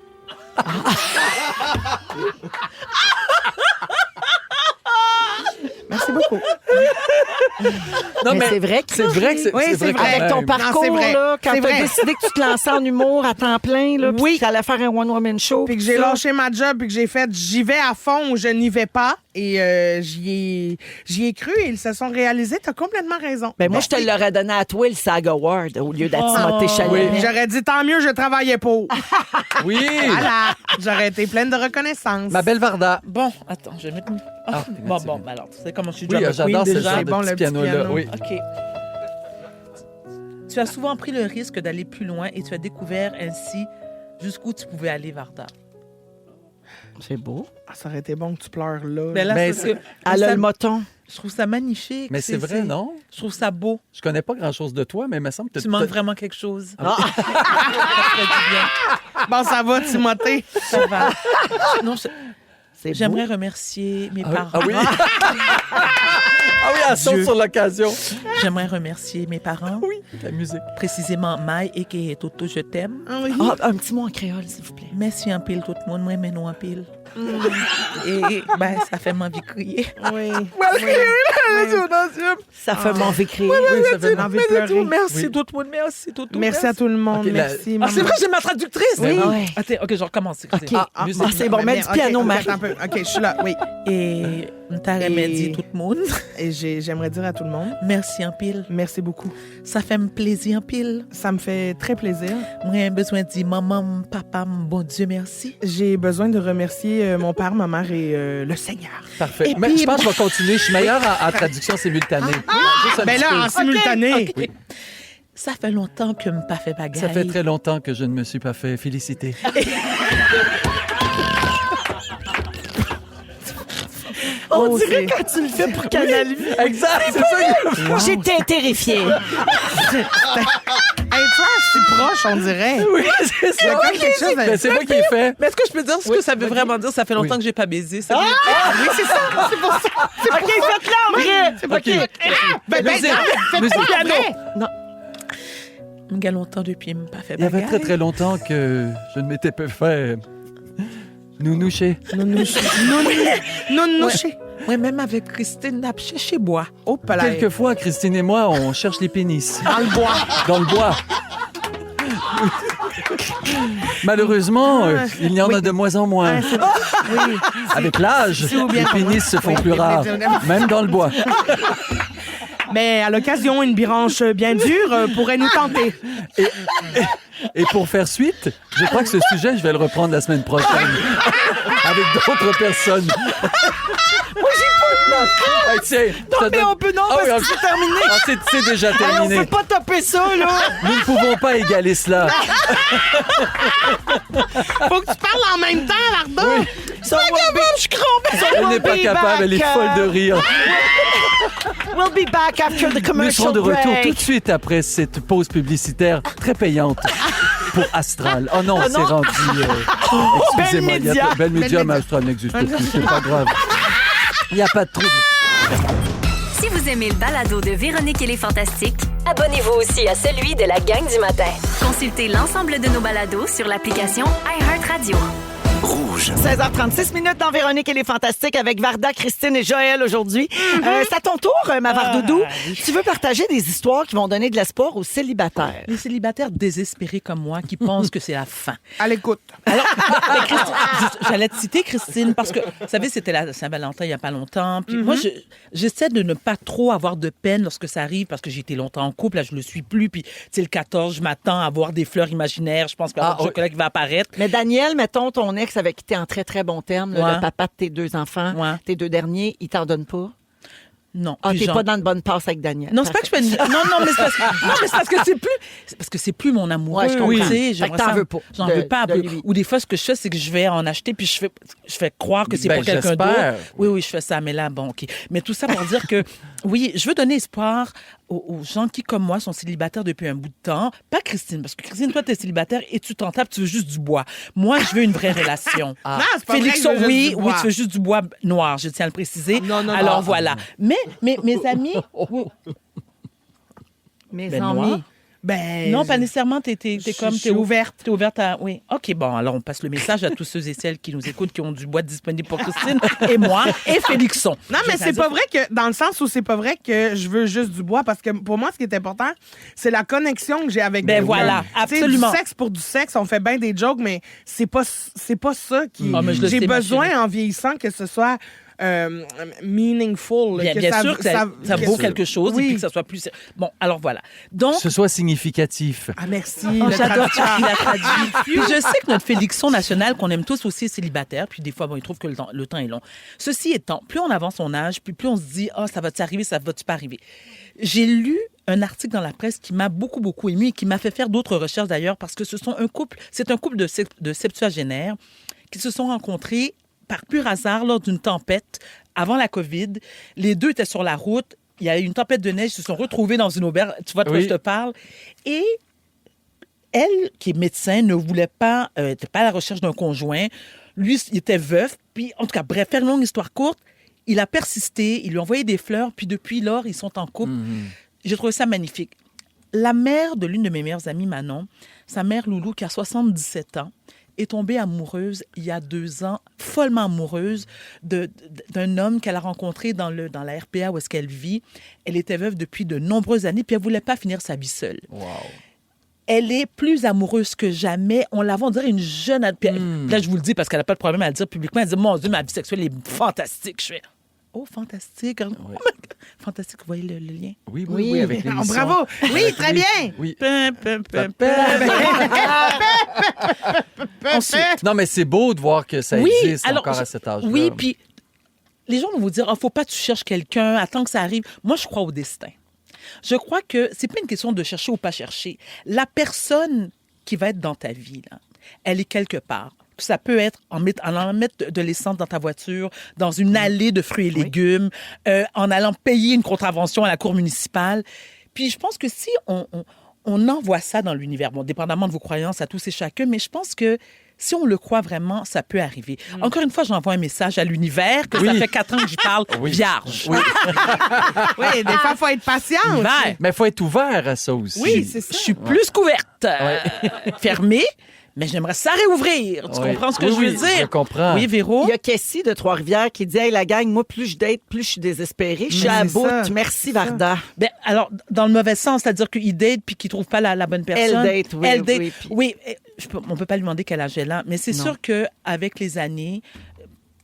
Merci beaucoup. Non, Mais c'est vrai que c'est vrai que c'est Oui, c'est c'est vrai. vrai. Avec ton Non, parcours, c'est vrai. là, quand C'est tu as vrai. décidé que tu te lançais en humour à temps plein, là, puis que tu allais faire un one-woman show. Puis que puis j'ai ça. lâché ma job puis que j'ai fait j'y vais à fond ou je n'y vais pas. Et j'y ai cru et ils se sont réalisés. T'as complètement raison. Ben, moi, je te l'aurais donné à toi, le SAG Award, au lieu d'être Timothée Chalamet. Oui, j'aurais dit tant mieux, je travaillais pour. Oui! Voilà. J'aurais été pleine de reconnaissance. Ma belle Varda. Bon, attends, je vais mettre... Ah, bon, alors, tu sais comment je suis Oui, drama j'adore queen ce déjà. genre C'est de bon, petit le petit piano-là. piano. Oui. OK. Tu as souvent pris le risque d'aller plus loin et tu as découvert ainsi jusqu'où tu pouvais aller, Varda. C'est beau. Ah, ça aurait été bon que tu pleures là. Ben là, Mais c'est parce que- Elle a ça- le moton. Je trouve ça magnifique. Mais c'est vrai, non? Je trouve ça beau. Je connais pas grand-chose de toi, mais il me semble que Tu manques vraiment quelque chose. Ah. Ça fait du bien. Bon, ça va, Timothée. Ça va. Non, C'est j'aimerais remercier mes parents. Ah oui? Ah oui, elle saute Dieu. sur l'occasion. J'aimerais remercier mes parents. Oui, la musique. Précisément, Maï et Toto, je t'aime. Ah oui. Ah, un petit mot en créole, s'il vous plaît. Merci en pile, tout le monde. Moi, mais non en pile. Et ben, ça fait m'envie de crier. Oui. Ça fait m'envie de crier. Oui, ça fait Envie de pleurer. Merci Oui. tout le monde. Merci tout le monde. Merci à tout le monde. Ok, la- Merci. Ah, maman. c'est vrai, j'ai ma traductrice. Oui. Ouais. Attends, OK, je recommence. OK. Ah, musique. Ah, c'est bon, mets du piano, OK, Marie. attends un peu. OK, je suis là, oui. Et t'aurais Et- dit tout le monde. Et j'aimerais dire à tout le monde, Merci en pile. merci beaucoup. Ça fait me plaisir en pile. Ça me fait très plaisir. Moi, j'ai besoin de dire maman, papa, bon Dieu, merci. J'ai besoin de remercier mon père, ma mère et le Seigneur. Parfait. Et Mais puis- je pense que je vais continuer. Je suis meilleure en traduction simultanée. Juste un Ben petit là, peu. en simultané. OK. Ça fait longtemps que je me pas fait bagaille. Ça fait très longtemps que je ne me suis pas fait féliciter. On Oh, dirait c'est- quand tu le fais pour Canal Vie. Exact, c'est ça. J'étais terrifiée. Hey, tu vois, je suis proche, on dirait. Oui, c'est Il y a ça. comme quelque chose Ben, c'est moi qui ai fait. Mais est-ce que je peux dire ce que ça veut vraiment dire? Ça fait longtemps Oui. que j'ai pas baisé. Ça Oui, c'est ça. C'est pour ça. OK, faites-le en vrai. C'est pas OK. Ben, Musique. faites Musique. pas piano. Il y a longtemps depuis, je me pas fait Il y avait bagaille. très, très longtemps que je ne m'étais pas fait nounoucher. Nounouché. Ouais, même avec Christine, n'a chez bois. Oh, pas là. Quelquefois, Christine et moi, on cherche les pénis. Dans le bois. Dans le bois. Malheureusement, il y en a de moins en moins. Oui. Avec l'âge, ou bien les pénis se font Oui, plus oui, rares, oui. même dans le bois. Mais à l'occasion, une biranche bien dure pourrait nous tenter. Et pour faire suite, je crois que ce sujet, je vais le reprendre la semaine prochaine. Avec d'autres personnes. Moi, j'ai pas de Non, mais on peut non, parce que c'est terminé. C'est déjà Hey, on terminé. peut pas taper ça, là. Nous ne pouvons pas égaler cela. Faut que tu parles en même temps, Varda. So we'll be, je crompe. Elle n'est pas capable, elle est folle de rire. We'll be back after the Nous commercial serons de retour break. tout de suite après cette pause publicitaire très payante pour Astral. Oh non, c'est rendu... excusez-moi, Belle il y a Média. pas- Belle Média, Belle mais Média. Astral n'existe plus, c'est pas grave. Il n'y a pas de trouble. Si vous aimez le balado de Véronique et les Fantastiques, Abonnez-vous aussi à celui de la gang du matin. consultez l'ensemble de nos balados sur l'application iHeartRadio. 16h36 minutes dans Véronique et les Fantastiques avec Varda, Christine et Joël aujourd'hui. C'est à ton tour, ma Vardoudou. Tu veux partager des histoires qui vont donner de l'espoir aux célibataires. Les célibataires désespérés comme moi qui pensent que c'est la fin. À l'écoute. Alors, j'allais te citer, Christine, parce que, vous savez, c'était la Saint-Valentin il n'y a pas longtemps. Puis moi, j'essaie de ne pas trop avoir de peine lorsque ça arrive, parce que j'ai été longtemps en couple, là, je ne le suis plus. Puis, tu sais, le 14, je m'attends à avoir des fleurs imaginaires. Je pense qu'il y a un chocolat qui va apparaître. Mais Daniel, mettons ton ex avec qui t'es en très, très bon terme, là, Ouais. le papa de tes deux enfants, Ouais. tes deux derniers, il t'en donne pas? Non. Ah, Puis t'es genre- pas dans de bonne passe avec Daniel. Non, c'est pas que je fais une... Non, mais c'est parce que c'est plus mon amoureux. Ouais, je comprends. tu sais, Fait que j'aimerais t'en ça- veux pas J'en de- veux pas. de lui. Ou des fois, ce que je fais, c'est que je vais en acheter puis je fais croire que c'est Ben, pour quelqu'un j'espère. d'autre. Oui, je fais ça. Mais là, bon, OK. Mais tout ça pour dire que, oui, je veux donner espoir aux gens qui, comme moi, sont célibataires depuis un bout de temps. Pas Christine, parce que Christine, toi, t'es célibataire et tu t'en tapes, tu veux juste du bois. Moi, je veux une vraie relation. Non, c'est pas vrai que Félixon, je veux juste oui, du bois. tu veux juste du bois noir, je tiens à le préciser. Non. Alors, voilà. Mais mes amis... oui. Mes Ben, amis. noir. Ben, Non, pas nécessairement. T'es je suis ouverte. T'es ouverte à... Oui. OK, bon, alors on passe le message à tous ceux et celles qui nous écoutent, qui ont du bois disponible pour Christine et moi et Félixon. Non, mais J'ai c'est pas vrai que, dans le sens où c'est pas vrai que je veux juste du bois, parce que pour moi, ce qui est important, c'est la connexion que j'ai avec Ben quelqu'un. voilà, Tu sais, absolument. Du sexe pour du sexe, on fait bien des jokes, mais c'est pas ça qui. Ah, mais je le J'ai sais, ma besoin, chérie. en vieillissant, que ce soit meaningful. Bien, que bien sûr que ça vaut que- quelque chose et Oui. puis que ça soit plus... Bon, alors voilà. Donc... Que ce soit significatif. Ah, merci. Oh, le j'adore traducteur. qu'il a traduit. Puis je sais que notre Félixon national, qu'on aime tous aussi, est célibataire. Puis des fois, bon, il trouve que le temps est long. Ceci étant, plus on avance son âge, puis plus on se dit, ça va-tu arriver, ça va-tu pas arriver. J'ai lu un article dans la presse qui m'a beaucoup, beaucoup ému et qui m'a fait faire d'autres recherches d'ailleurs parce que c'est un couple de septuagénaires qui se sont rencontrés par pur hasard lors d'une tempête avant la COVID. Les deux étaient sur la route. Il y a eu une tempête de neige. Ils se sont retrouvés dans une auberge. Tu vois de quoi Oui. je te parle? Et elle, qui est médecin, ne voulait pas, n'était pas à la recherche d'un conjoint. Lui, il était veuf. Puis, en tout cas, bref, faire une longue histoire courte, il a persisté. Il lui a envoyé des fleurs. Puis, depuis lors, ils sont en couple. J'ai trouvé ça magnifique. La mère de l'une de mes meilleures amies, Manon, sa mère Loulou, qui a 77 ans, est tombée amoureuse il y a 2 ans, follement amoureuse d'un homme qu'elle a rencontré dans la RPA où est-ce qu'elle vit. Elle était veuve depuis de nombreuses années, puis elle voulait pas finir sa vie seule. Wow. Elle est plus amoureuse que jamais. On la voit, on dirait une jeune... Puis là, je vous le dis parce qu'elle n'a pas de problème à le dire publiquement. Elle dit, mon Dieu, ma vie sexuelle est fantastique. Je fais, oh, fantastique. Oh my God. Fantastique, vous voyez le lien? Oui, avec Ah, l'émission. bravo. Oui, très bien. Oui. Ensuite, Non, mais c'est beau de voir que ça existe encore à cet âge-là. Oui, puis les gens vont vous dire, faut pas que tu cherches quelqu'un, attends que ça arrive. Moi, je crois au destin. Je crois que c'est pas une question de chercher ou pas chercher. La personne qui va être dans ta vie, là, elle est quelque part. Ça peut être en allant mettre de l'essence dans ta voiture, dans une allée de fruits et légumes, en allant payer une contravention à la cour municipale. Puis je pense que si on envoie ça dans l'univers, bon, dépendamment de vos croyances à tous et chacun, mais je pense que si on le croit vraiment, ça peut arriver. Encore une fois, j'envoie un message à l'univers, que ça fait 4 ans que j'y parle, vierge. Oui. Oui, des fois, il faut être patient. aussi. Hiver. Mais il faut être ouvert à ça aussi. Oui, c'est ça. Je suis plus couverte. Fermée, mais j'aimerais ça réouvrir. Tu Ouais. comprends ce que Oui, je veux oui, dire? je comprends. Oui, Véro? Il y a Cassie de Trois-Rivières qui dit, hey, la gang, moi, plus je date, plus je suis désespérée. Je suis à c'est bout. ça. Merci, Varda. Ben, alors, dans le mauvais sens, c'est-à-dire qu'il date puis qu'il trouve pas la bonne personne. Elle date, oui, Elle date. oui, puis- Oui, on peut pas lui demander quel âge elle a, mais c'est Non. sûr qu'avec les années,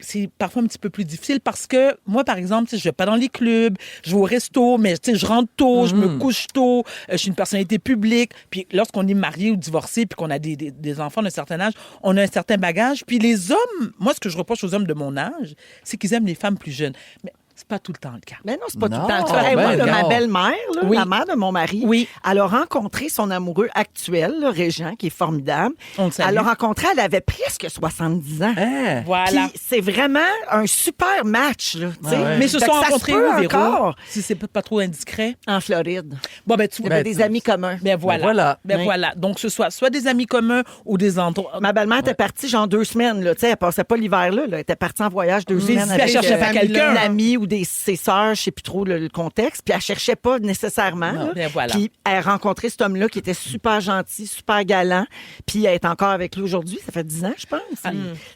c'est parfois un petit peu plus difficile parce que moi, par exemple, tu sais, je vais pas dans les clubs, je vais au resto, mais tu sais, je rentre tôt, je me couche tôt, je suis une personnalité publique. Puis lorsqu'on est marié ou divorcé puis qu'on a des enfants d'un certain âge, on a un certain bagage. Puis les hommes, moi, ce que je reproche aux hommes de mon âge, c'est qu'ils aiment les femmes plus jeunes. Mais c'est pas tout le temps le cas. Mais non, c'est pas tout Non, le temps. Tu vois, hey, moi, ben là, ma non. belle-mère, là, Oui. la mère de mon mari, Oui. elle a rencontré son amoureux actuel, là, Régent, qui est formidable. On le salue. Elle l'a rencontré, elle avait presque 70 ans. Hein? Voilà. Puis c'est vraiment un super match, là. tu sais. ouais. Mais ils se Fait sont que ça rencontrés peut où, Véro? encore Si c'est pas trop indiscret. en Floride. Bon, ben, tu Il y vois. avait des amis communs. Ben voilà. voilà. Ben Oui. voilà. Donc, ce soit des amis communs ou des endroits. Ma belle-mère était partie genre 2 semaines. Là. Tu sais, elle passait pas l'hiver là. Elle était partie en voyage 2 semaines puis elle cherchait pas quelqu'un. une amie ou ses sœurs, je sais plus trop le contexte. Puis elle cherchait pas nécessairement. Non, là. ben voilà. Puis elle a rencontré cet homme-là qui était super gentil, super galant. Puis elle est encore avec lui aujourd'hui. Ça fait 10 ans, je pense. Tu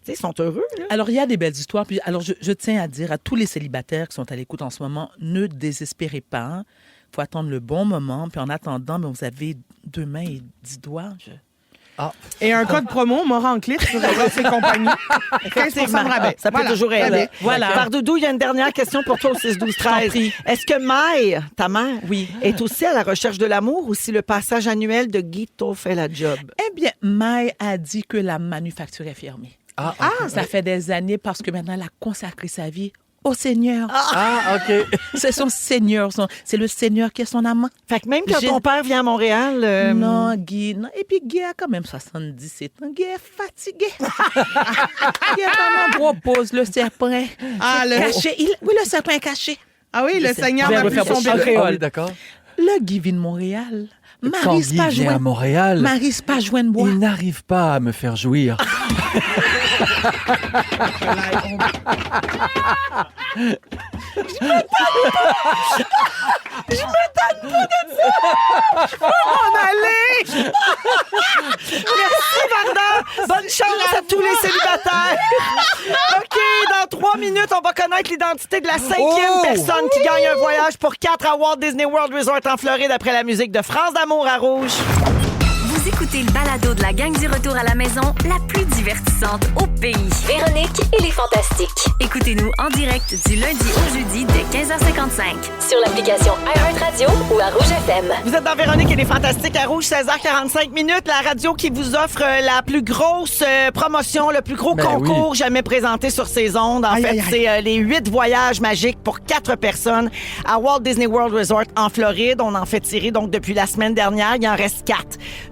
sais, ils sont heureux. Là. Alors, il y a des belles histoires. Puis, alors, je tiens à dire à tous les célibataires qui sont à l'écoute en ce moment, ne désespérez pas. Il faut attendre le bon moment. Puis en attendant, ben, vous avez 2 mains et 10 doigts. Et un code promo, Moranclite, sur Eros et compagnie. 15% de rabais. Ça peut Voilà. toujours Très être. bien. Voilà. Pardoudou, il y a une dernière question pour toi au 6-12-13. prie. Est-ce que Maï, ta mère, Oui. est aussi à la recherche de l'amour ou si le passage annuel de Guito fait la job? Eh bien, Maï a dit que la manufacture est fermée. Ah, Ça fait des années parce que maintenant, elle a consacré sa vie au Seigneur. Ah, OK. C'est son Seigneur. C'est le Seigneur qui est son amant. Fait que même quand ton père vient à Montréal... Non, Guy. Non. Et puis, Guy a quand même 77 ans. Guy est fatigué. Guy a quand même propose le serpent. Ah, Caché. Oui, le serpent est caché. Ah oui, le Seigneur Viens n'a plus refaire son votre bébé. Ah oui, d'accord. Le Guy vient de Montréal. Quand Maryse Guy pas vient à joindre. Montréal, Maryse pas joindre bois. il n'arrive pas à me faire jouir. Merci, Varda. Bonne chance à tous les célibataires. OK, dans 3 minutes, on va connaître l'identité de la 5e personne qui gagne un voyage pour 4 à Walt Disney World Resort en Floride après la musique de France d'amour à Rouge. Vous écoutez le balado de la gang du retour à la maison, la plus divertissante au pays. Véronique et les Fantastiques. Écoutez-nous en direct du lundi au jeudi dès 15h55. Sur l'application iHeartRadio ou à Rouge FM. Vous êtes dans Véronique et les Fantastiques à Rouge, 16h45 minutes. La radio qui vous offre la plus grosse promotion, le plus gros concours jamais présenté sur ces ondes. En fait, c'est les 8 voyages magiques pour 4 personnes à Walt Disney World Resort en Floride. On en fait tirer donc depuis la semaine dernière. Il en reste 4.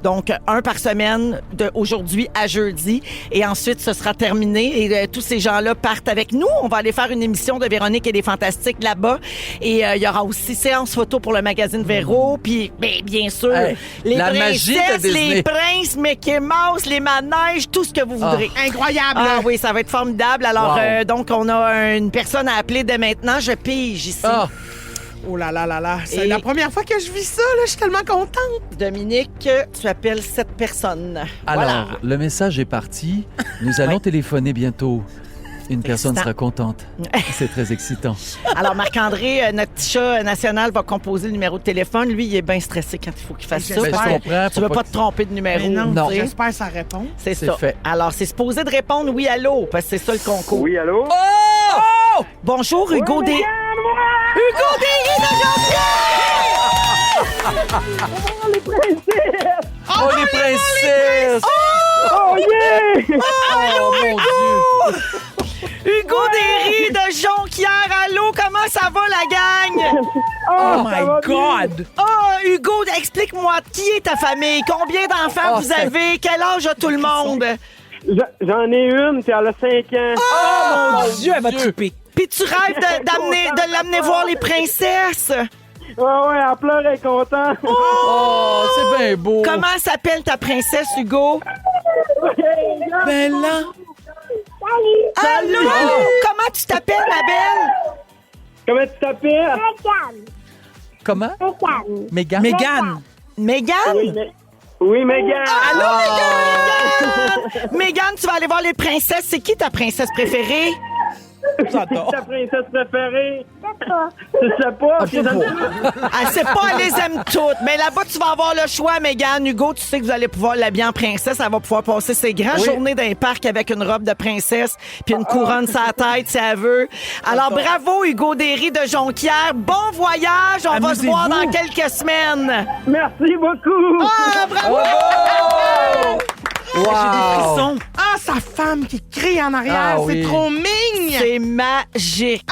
Donc, un par semaine de aujourd'hui à jeudi. Et ensuite, ce sera terminé. Et tous ces gens-là partent avec nous. On va aller faire une émission de Véronique et les Fantastiques là-bas. Et il y aura aussi séance photo pour le magazine Véro. Puis, bien sûr, les la magie de princesses, Disney. les princes, Mickey Mouse, les manèges, tout ce que vous voudrez. Incroyable. Ah oui, ça va être formidable. Alors, Wow. donc, on a une personne à appeler dès maintenant. Je pige ici. Ah, Oh là là là là. C'est Et- la première fois que je vis ça, là. Je suis tellement contente. Dominique, tu appelles cette personne. alors, Voilà. le message est parti. Nous allons téléphoner bientôt. Une personne Excitant. sera contente. C'est très excitant. Alors, Marc-André, notre petit chat national, va composer le numéro de téléphone. Lui, il est bien stressé quand il faut qu'il fasse ça. Ben, je parce que comprends, Tu faut veux pas pas que- te tromper de numéro. Mais non, Non. j'espère que ça répond. C'est C'est ça. fait. Alors, c'est supposé de répondre oui, allô, parce que c'est ça le concours. Oui, allô? Bonjour, Hugo Des... Hugo Derry de Oh, les princesses! Oh, yeah! Oh, mon Dieu! Hugo Derry de Jonquière. Allô, comment ça va, la gang? Oh ça my va God! Oh, Hugo, explique-moi, qui est ta famille? Combien d'enfants Oh, vous c'est- avez? Quel âge a tout le monde? J'en ai une, puis elle a 5 ans. Oh mon Dieu, elle va triper. Puis tu rêves de l'amener voir les princesses? Ouais, elle pleure, elle est contente. Oh, c'est bien beau. Comment s'appelle ta princesse, Hugo? Bella. Allô? Comment tu t'appelles, ma belle? Comment tu t'appelles? Comment? Mégane. Mégane. Mégane? Oui, Mégane. Allô, Mégane? Mégane, tu vas aller voir les princesses. C'est qui ta princesse préférée? J'adore. Ta princesse préférée? Tu sais pas? Elle sait pas, elle les aime toutes. Mais là-bas, tu vas avoir le choix, Mégane. Hugo, tu sais que vous allez pouvoir l'habiller en princesse. Elle va pouvoir passer ses grandes journées dans les parcs avec une robe de princesse puis une couronne sur la tête, si elle veut. Alors, bravo, Hugo Derry de Jonquière. Bon voyage. On va se voir dans quelques semaines. Merci beaucoup. Ah, bravo! Wow! Ah, sa femme qui crie en arrière. Ah c'est oui. trop mignon. C'est magique.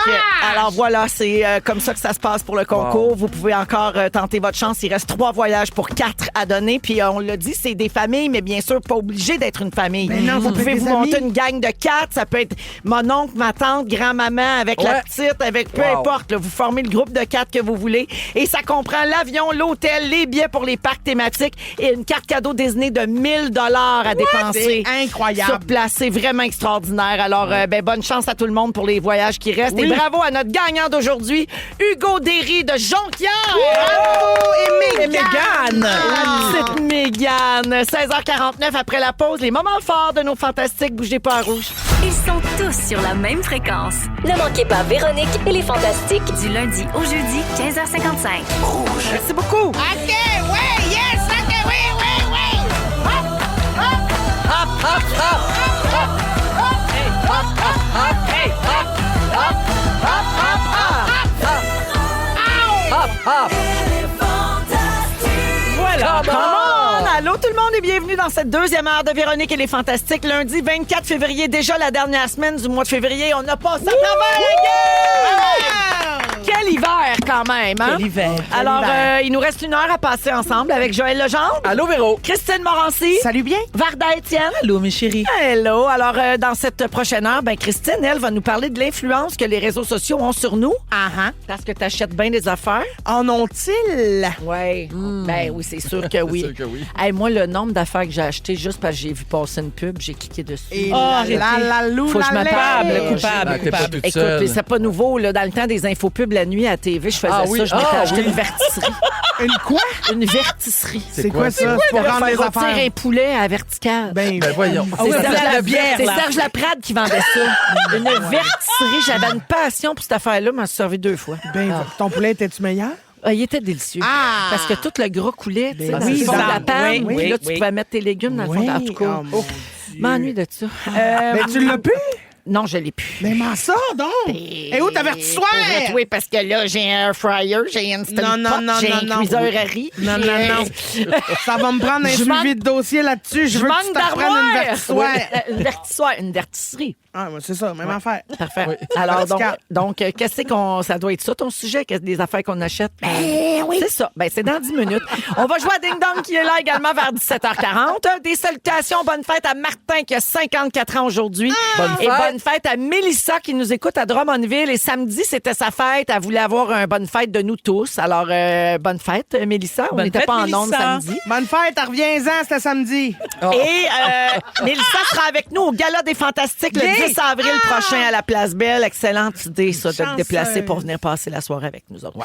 Alors voilà, c'est comme ça que ça se passe pour le concours. Wow. Vous pouvez encore tenter votre chance. Il reste 3 voyages pour 4 à donner. Puis on l'a dit, c'est des familles, mais bien sûr, pas obligé d'être une famille. Mais non, ça vous peut pouvez être vous des monter amis. une gang de 4. Ça peut être mon oncle, ma tante, grand-maman avec la Ouais. petite, avec peu Wow. importe. Là, vous formez le groupe de 4 que vous voulez. Et ça comprend l'avion, l'hôtel, les billets pour les parcs thématiques et une carte cadeau Disney de 1 000 à dépenser. C'est incroyable. Sur place, c'est vraiment extraordinaire. Alors, bonne chance à tout le monde pour les voyages qui restent. Et bravo à notre gagnant d'aujourd'hui, Hugo Derry de Jonquière. Bravo! Et Et Mégane. La petite Mégane. 16h49 après la pause, les moments forts de nos fantastiques. Bougez pas à rouge. Ils sont tous sur la même fréquence. Ne manquez pas Véronique et les Fantastiques. Du lundi au jeudi, 15h55. Merci beaucoup. OK, ouais, yes, OK, oui, oui, oui. Voilà. Come on. Allô, tout le monde, monde et bienvenue dans cette deuxième heure de Véronique et les Fantastiques. Lundi 24 février, déjà la dernière semaine du mois de février. On a passé à travers la gueule! Quel hiver quand même, hein? Quel hiver. Alors, il nous reste une heure à passer ensemble avec Joël Legendre. Allô, Véro? Christine Morancy. Salut bien. Varda Étienne. Allô, mes chéris. Hello. Alors, dans cette prochaine heure, Christine, elle, va nous parler de l'influence que les réseaux sociaux ont sur nous. Parce que tu achètes bien des affaires. En ont-ils? Oui. Ben oui, c'est sûr que oui. C'est sûr que oui. Hey, moi, le nombre d'affaires que j'ai achetées juste parce que j'ai vu passer une pub, j'ai cliqué dessus. Et arrêtez. Faut que je me parle. Coupable. T'es pas toute Écoute, seule. puis c'est pas nouveau. Là, dans le temps des infopubs la nuit à TV, je faisais Ah oui, ça. Je m'étais ah acheté oui. une vertisserie. Une quoi? Une vertisserie. C'est quoi ça? C'est pour rendre les Faire rôtir affaires. un poulet à verticale. Ben, Ben voyons. Ah oui, C'est parce que la bière, c'est là. Serge Laprade qui vendait ça. Une vertisserie. J'avais une passion pour cette affaire-là, m'en suis servi 2 fois. ton poulet était-tu meilleur? Ah, il était délicieux. Ah! Parce que tout le gras coulait, tu sais, Ben dans oui, le fond de ça- la panne. oui, Puis là, oui, tu oui. pouvais mettre tes légumes dans le fond. En tout cas, Oh, mon Dieu. m'ennuie de ça. Mais tu l'as pu? Non, je l'ai plus. Mais m'en sors donc! Et où t'avertissoir? Oui, parce que là, j'ai un air fryer, j'ai un Instant Non, Pot, non, j'ai non, un non. cuiseur à riz. Non, non, non. Ça va me prendre un Je suivi manque- de dossier là-dessus. Je veux que tu manque t'apprennes d'armoire. une vertissoire. Oui, une vertissoire, une vertisserie. Ah, ouais, c'est ça, même affaire. Parfait. Oui. Alors, Vertical. donc qu'est-ce qu'on. Ça doit être ça, ton sujet, des affaires qu'on achète? Oui. C'est ça. C'est dans 10 minutes. On va jouer à Ding Dong qui est là également vers 17h40. Des salutations. Bonne fête à Martin qui a 54 ans aujourd'hui. Bonne Et fête. bonne fête à Mélissa qui nous écoute à Drummondville. Et samedi, c'était sa fête. Elle voulait avoir une bonne fête de nous tous. Alors, bonne fête, Mélissa. On Bonne n'était fête, pas en ondes Mélissa. samedi. Bonne fête, reviens-en, c'était samedi. Et Mélissa sera avec nous au Gala des Fantastiques le 10 avril prochain à la Place Belle. Excellente idée, ça, de te Chanceuse. déplacer pour venir passer la soirée avec nous autres.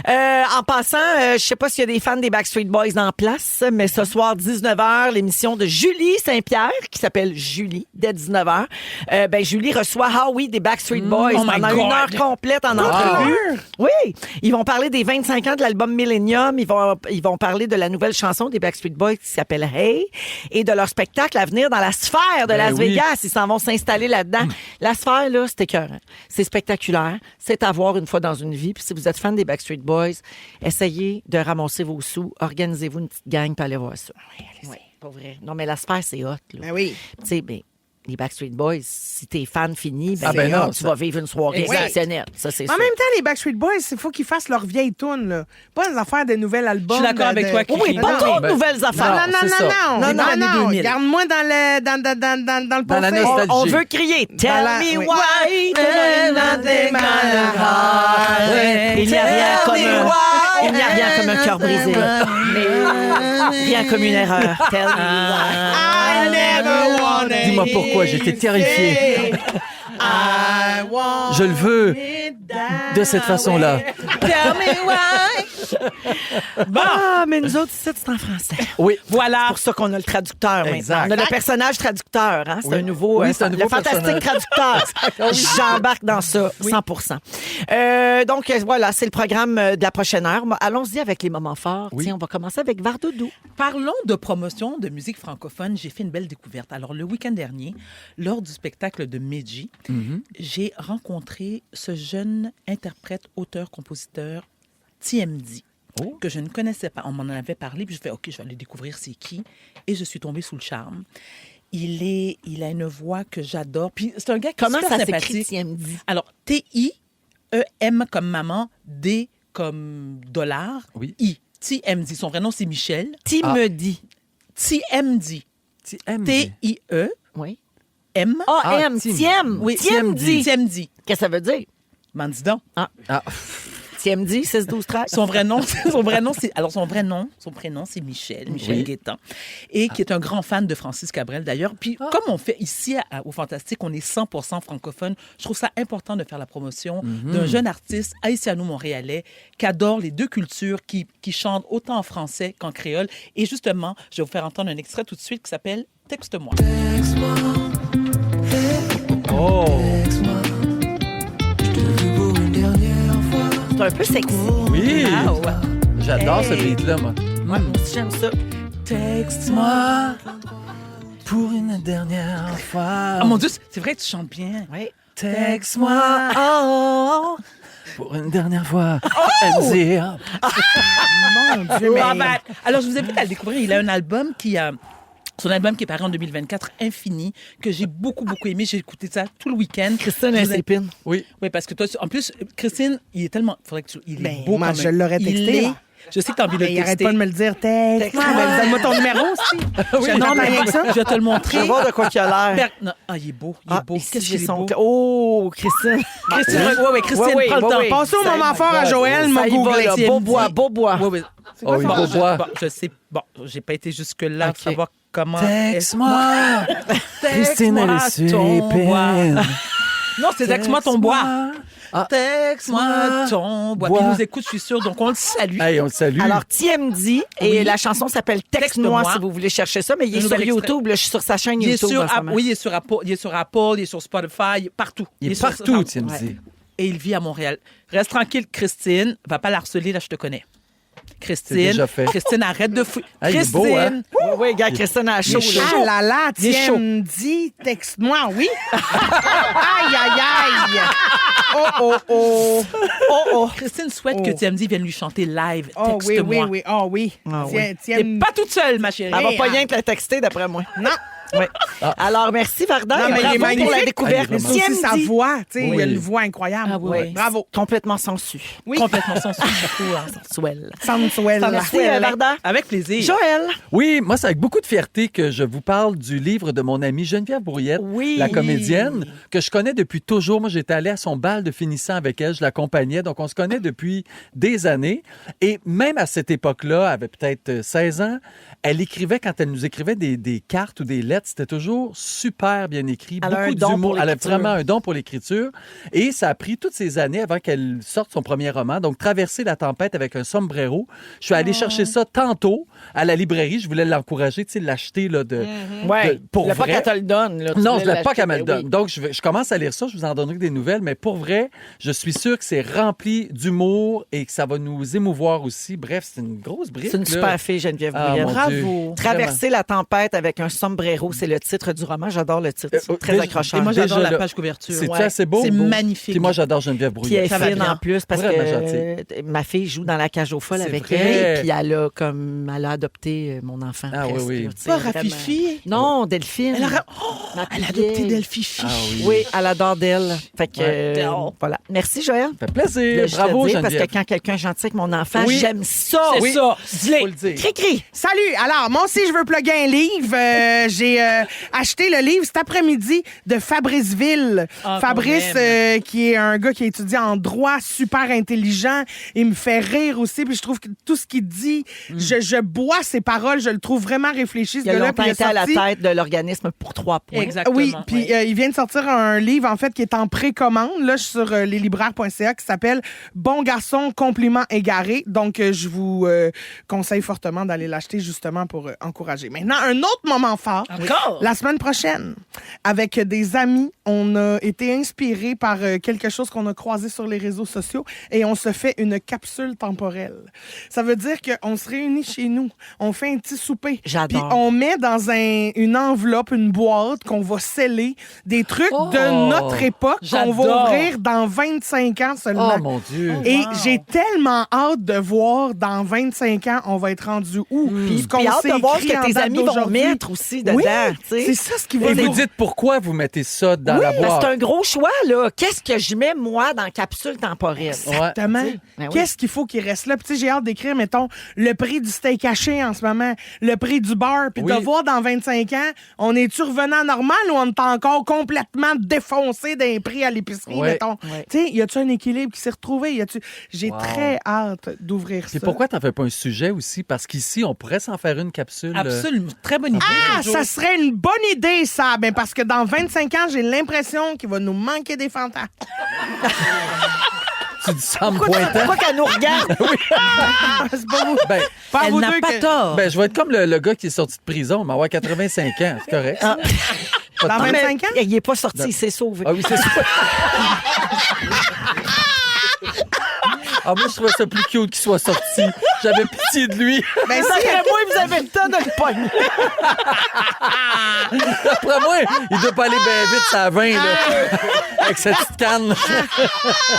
En passant, je sais pas s'il y a des fans des Backstreet Boys en place, mais ce soir, 19h, l'émission de Julie Saint-Pierre, qui s'appelle Julie, dès 19h. Julie reçoit Howie des Backstreet Boys oh my pendant God. 1 heure complète en entrevue. Oui, ils vont parler des 25 ans de l'album Millennium. Ils vont parler de la nouvelle chanson des Backstreet Boys qui s'appelle Hey et de leur spectacle à venir dans la sphère de Las oui. Vegas. Ils s'en vont s'installer là-dedans. La sphère, là, c'est écœurant. C'est spectaculaire. C'est à voir une fois dans une vie. Puis si vous êtes fan des Backstreet Boys, essayez de ramasser vos sous. Organisez-vous une petite gang pour aller voir ça. Oui, pas vrai. Non, mais la sphère, c'est hot. Là. Ben oui. Tu sais, les Backstreet Boys, si t'es fan fini, Ah ben non, tu vas vivre une soirée Exact. exceptionnelle. Ça, c'est En sûr. même temps, les Backstreet Boys, il faut qu'ils fassent leur vieille tune, là. Pas des affaires de nouvel album. Je suis d'accord avec toi, Kiki. Oui, pas Non, trop de ben, nouvelles affaires. Non, non, c'est ça. non, On est dans l'année 2000. Garde-moi dans le Dans la passé. nostalgie. On veut crier Tell Voilà, me oui. why nothing but a heart. Il n'y a rien comme un cœur brisé. Mais rien comme une erreur. Tell me why. I never wanted Dis-moi pourquoi, j'étais terrifiée. I want Je le veux de cette façon-là. Tell me why. Ah, mais nous autres, ici, c'est en français. Oui. Voilà. C'est pour ça qu'on a le traducteur Exact. maintenant. On a le personnage traducteur. Hein? C'est Oui. un nouveau, Oui, c'est un nouveau le fantastique personnage. traducteur. J'embarque dans ça, 100%. Donc, voilà, c'est le programme de la prochaine heure. Allons-y avec les moments forts. Oui. Tiens, on va commencer avec Vardoudou. Parlons de promotion de musique francophone. J'ai fait une belle découverte. Alors, le week-end dernier, lors du spectacle de Medji, j'ai rencontré ce jeune interprète, auteur, compositeur, TMD, Oh. que je ne connaissais pas. On m'en avait parlé, puis je fais OK, je vais aller découvrir c'est qui. Et je suis tombée sous le charme. Il a une voix que j'adore. Puis c'est un gars qui est Comment super ça s'écrit, sympathique. TMD? Alors, T-I-E-M comme maman, D comme dollar, Oui. I. TMD. Son vrai nom, c'est Michel. Timedi. TMD. TMD. T-I-E-M. Oui. A-M, Tim. Tiem. Oui, TMD. TMD. Qu'est-ce que ça veut dire? M'en dis donc. Ah, TMD, 16, 12, 13. Son prénom, c'est Michel Oui. Guétan, et qui est un grand fan de Francis Cabrel, d'ailleurs. Puis, comme on fait ici au Fantastique, on est 100% francophone, je trouve ça important de faire la promotion d'un jeune artiste haïtiano-montréalais qui adore les deux cultures, qui chante autant en français qu'en créole. Et justement, je vais vous faire entendre un extrait tout de suite qui s'appelle « Texte-moi ». oh. C'est un peu sexy. Oui. Wow. J'adore ce beat-là, moi. Ouais, moi aussi, j'aime ça. Texte-moi. Pour une dernière fois. Oh mon Dieu, c'est vrai que tu chantes bien. Oui. Texte-moi. Oh! Pour une dernière fois. MZR. Mon Dieu, mais... Ah ben, alors, je vous invite à le découvrir. Il a un album qui a Son album qui est paru en 2024, Infini, que j'ai beaucoup, beaucoup aimé. J'ai écouté ça tout le week-end. Christine Insépine. Oui. Oui, parce que toi, en plus, Christine, il est tellement... Faudrait que il est beau moi, quand même. je l'aurais texté, Il est... là. Je sais que t'as envie de le Il arrête texter. pas de me le dire. Texte-moi. Donne-moi ton numéro aussi. Non, mais je vais te le montrer. Je vais voir de quoi qu'il a l'air. Non. Ah, il est beau. Il est beau. ici, Qu'est-ce j'ai qu'il est son... beau. Oh, Christine. Christine, ouais, Christine, Ouais, prends le ouais, temps. ouais. Passons au Ça, moment fort à Joël, Ça m'a y va, googlé. là. Beaubois, Beaubois. Ouais, ouais. Oh, oui, Bon, Beaubois. je sais. Bon, j'ai pas été jusque-là Ok. pour savoir comment... Texte-moi. Christine, elle est ton bois. super. Non, c'est texte-moi ton bois. Ah. Texte-moi ton bois. Bois. Puis il nous écoute, je suis sûre, donc on le salue. Hey, on le salue. Alors, TMD, et Oui. la chanson s'appelle Texte-moi Texte-moi. si vous voulez chercher ça, mais il est Un sur nouvel YouTube. Là, je suis sur sa chaîne Il est YouTube. sur en ce moment. oui, il est sur Apple, il est sur Spotify, partout. il est sur- partout, tu me Ouais. dis. Et il vit à Montréal. Reste tranquille, Christine. Va pas la harceler, là, je te connais. Christine, déjà fait. Christine, arrête de fouiller. Ah, il est Christine, beau, hein? Oui, oui, gars, Christine a chaud. Il est là. chaud. Ah là là, Il est chaud. tiens, dis, texte-moi, oui. Aïe, aïe, aïe. Oh, oh, oh. Oh, oh. Christine souhaite Oh. que TMD vienne lui chanter live. Oh, oui, oui, Texte-moi. oui. Oh, oui. Ah, Tiens, tiens. T'es pas toute seule, ma chérie. Elle va pas Ah. rien te la texter, d'après moi. Non. Oui. Alors, merci, Varda. Non, et mais il est bravo pour la magnifique. découverte. Ah, il est Mais c'est aussi sa TMD. voix. Tu sais, il a Oui. une voix incroyable. Ah oui. Bravo. Complètement sensu. Oui. Complètement sans surtout. Sensuel. Sensuel. Merci, Varda. Avec plaisir. Joël. Oui, moi, c'est avec beaucoup de fierté que je vous parle du livre de mon amie Geneviève Brouillette, Oui. la comédienne, que je connais depuis toujours. Moi, j'étais allée à son bal de finissant avec elle, je l'accompagnais, donc on se connaît depuis des années. Et même à cette époque-là, elle avait peut-être 16 ans, elle écrivait, quand elle nous écrivait des cartes ou des lettres, c'était toujours super bien écrit, Elle a un beaucoup don d'humour. pour Elle a l'écriture. vraiment un don pour l'écriture. Et ça a pris toutes ces années avant qu'elle sorte son premier roman, donc Traverser la tempête avec un sombrero. Je suis allé chercher ça tantôt à la librairie. Je voulais l'encourager, tu sais, l'acheter là, Ouais. pour pas vrai. qu'elle te le donne. Là. Tu Non, je voulais ne voulais pas l'acheter, qu'elle me le ben donne. oui. Donc, je commence à lire ça, je vous en donnerai des nouvelles, mais pour vrai, je suis sûr que c'est rempli d'humour et que ça va nous émouvoir aussi. Bref, c'est une grosse brique. C'est une là. super fille, Geneviève Ah, Brouillette. mon Bravo. Dieu. Traverser la tempête avec un sombrero, c'est le titre du roman. J'adore le titre. C'est très déjà- accrocheur. Et moi, j'adore Déjà, la là, page couverture. C'est Ouais. assez beau. C'est beau. magnifique. Puis moi, j'adore Geneviève Puis elle Brouillette. est Ça va fine bien. en plus parce Vraiment que ma fille joue dans La Cage aux folles C'est avec vrai. elle. Puis elle a adopté mon enfant. Ah oui, presque, oui. là, tu sais, Pas vraiment. Rafifi. Non, Delphine. Elle a, Ma elle a petite adopté vieille. Delphifi. Ah oui. Oui, elle adore d'elle. Fait que, Ouais. voilà. Merci, Joël. Ça fait plaisir. Je Bravo, te dis, parce Geneviève. que quand quelqu'un est gentil avec mon enfant, Oui. j'aime ça. C'est Oui. ça. Faut le dire. Cri-cri. Salut! Alors, moi aussi, je veux plugger un livre. J'ai acheté le livre cet après-midi de Fabrice Ville. Ah, Fabrice, qu'on aime. qui est un gars qui a étudié en droit, super intelligent. Il me fait rire aussi, puis je trouve que tout ce qu'il dit, je bois ses paroles, je le trouve vraiment réfléchi, ce Il a gars-là. longtemps Puis été à la sorti- tête de l'organisme pour 3 points. Exactement. Oui, puis Ouais. il vient de sortir un livre, en fait, qui est en précommande, là, sur leslibraires.ca, qui s'appelle « Bon garçon, compliment égaré ». Donc, je vous conseille fortement d'aller l'acheter, justement, pour encourager. Maintenant, un autre moment fort. Encore? La semaine prochaine, avec des amis, on a été inspirés par quelque chose qu'on a croisé sur les réseaux sociaux et on se fait une capsule temporelle. Ça veut dire qu'on se réunit chez nous, on fait un petit souper. J'adore. Puis on met dans une enveloppe, une boîte qu'on va sceller des trucs de notre époque qu'on va J'adore. ouvrir dans 25 ans seulement. Oh, mon Dieu. Et Wow. j'ai tellement hâte de voir dans 25 ans, on va être rendu où. Ce qu'on Puis hâte s'est de voir ce écrit que en tes date amis vont d'aujourd'hui. mettre aussi dedans. Oui, tu sais. c'est ça ce qui va Et vous nous... dites pourquoi vous mettez ça dans la Parce boîte. que c'est un gros choix, là. Qu'est-ce que je mets, moi, dans capsule temporelle? Ouais. Exactement. Ben oui. Qu'est-ce qu'il faut qu'il reste là? Puis, tu sais, j'ai hâte d'écrire, mettons, le prix du steak haché en ce moment, le prix du beurre, puis Oui. de voir dans 25 ans, on est-tu revenant normal ou on est encore complètement défoncé d'un prix à l'épicerie, Ouais. mettons? Ouais. Tu sais, y a-tu un équilibre qui s'est retrouvé? J'ai Wow. très hâte d'ouvrir ça. Puis pourquoi t'en fais pas un sujet aussi? Parce qu'ici, on pourrait s'en faire une capsule. Absolument. Très bonne idée. Ah, ça serait une bonne idée, ça! Ben, parce que dans 25 ans, j'ai l'impression qu'il va nous manquer des fantasmes. Tu dis ça en me Pourquoi pointant. qu'elle nous regarde? C'est pas vous. Ben, Pas à Elle vous n'a deux pas que- tort. ben, je vais être comme le gars qui est sorti de prison, mais avoir 85 ans, c'est correct. Ah. Pas de Dans problème. 25 ans? Il n'est pas sorti, il s'est sauvé. Ah oui, c'est ça. Ah, moi, je trouvais ça plus cute qu'il soit sorti. J'avais pitié de lui. Ben, D'après moi, vous avez le temps de le pogner. D'après moi, il doit pas aller bien vite, ça 20, là. Avec cette petite canne.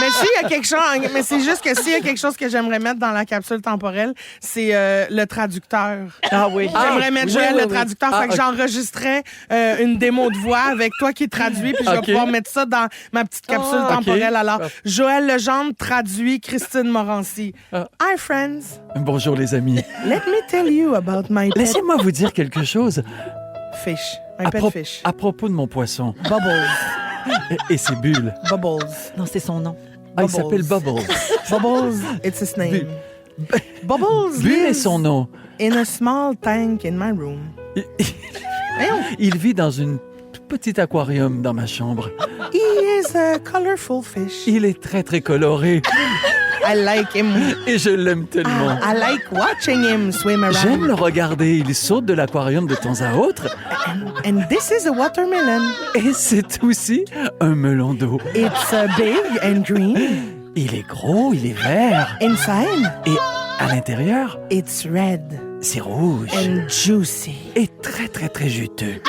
Mais s'il y a quelque chose, mais c'est juste que s'il y a quelque chose que j'aimerais mettre dans la capsule temporelle, c'est le traducteur. Ah oui. J'aimerais mettre Joël le traducteur, fait que ok. j'enregistrerais une démo de voix avec toi qui traduit, puis je vais Ok. pouvoir mettre ça dans ma petite capsule temporelle. Alors, Joël Legendre traduit Christine Morancy. Hi friends, Bonjour, les amis. let me tell you about my pet Laissez-moi vous dire quelque chose. fish. My pet fish. À propos de mon poisson Bubbles. et ses bulles. Bubbles. Non, c'est son nom. Ah, il s'appelle Bubbles. Bubbles, it's his name. Bubbles Bulle est lives son nom. in a small tank in my room. Il vit dans une petit aquarium dans ma chambre. He is a colorful fish. Il est très, très coloré I like him. et je l'aime tellement. I like watching him swim J'aime around. le regarder. Il saute de l'aquarium de temps à autre. And this is a watermelon. Et c'est aussi un melon d'eau. It's big and green. Il est gros, il est vert. Inside, Et à l'intérieur, it's red c'est rouge. and juicy. Et très, très, très juteux.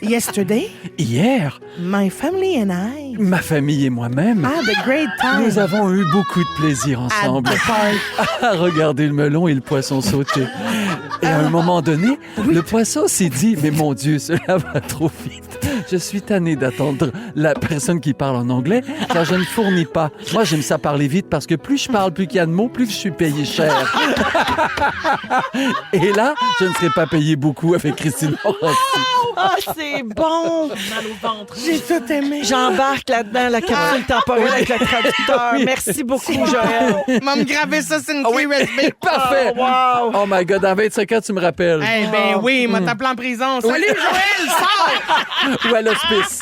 Yesterday, Hier, my family and I ma famille et moi-même, had a great time nous avons eu beaucoup de plaisir at ensemble the park. à regarder le melon et le poisson sauter. Et à un moment donné, le poisson s'est dit, mais mon Dieu, cela va trop vite. Je suis tanné d'attendre la personne qui parle en anglais, car je ne fournis pas. Moi, j'aime ça parler vite parce que plus je parle, plus qu'il y a de mots, plus je suis payé cher. Et là, je ne serai pas payé beaucoup avec Christine Morancy. Ah, c'est bon. Mal au ventre. J'ai tout aimé. J'embarque là-dedans, la capsule temporelle avec le traducteur. Merci beaucoup, Joël. M'a me gravé ça sur une clé USB. Parfait! Wow. Oh my God, dans 25 ans, tu me rappelles. Eh ben oui, m'a t'appelé en prison. Salut Joël, sors! Ou à l'hospice.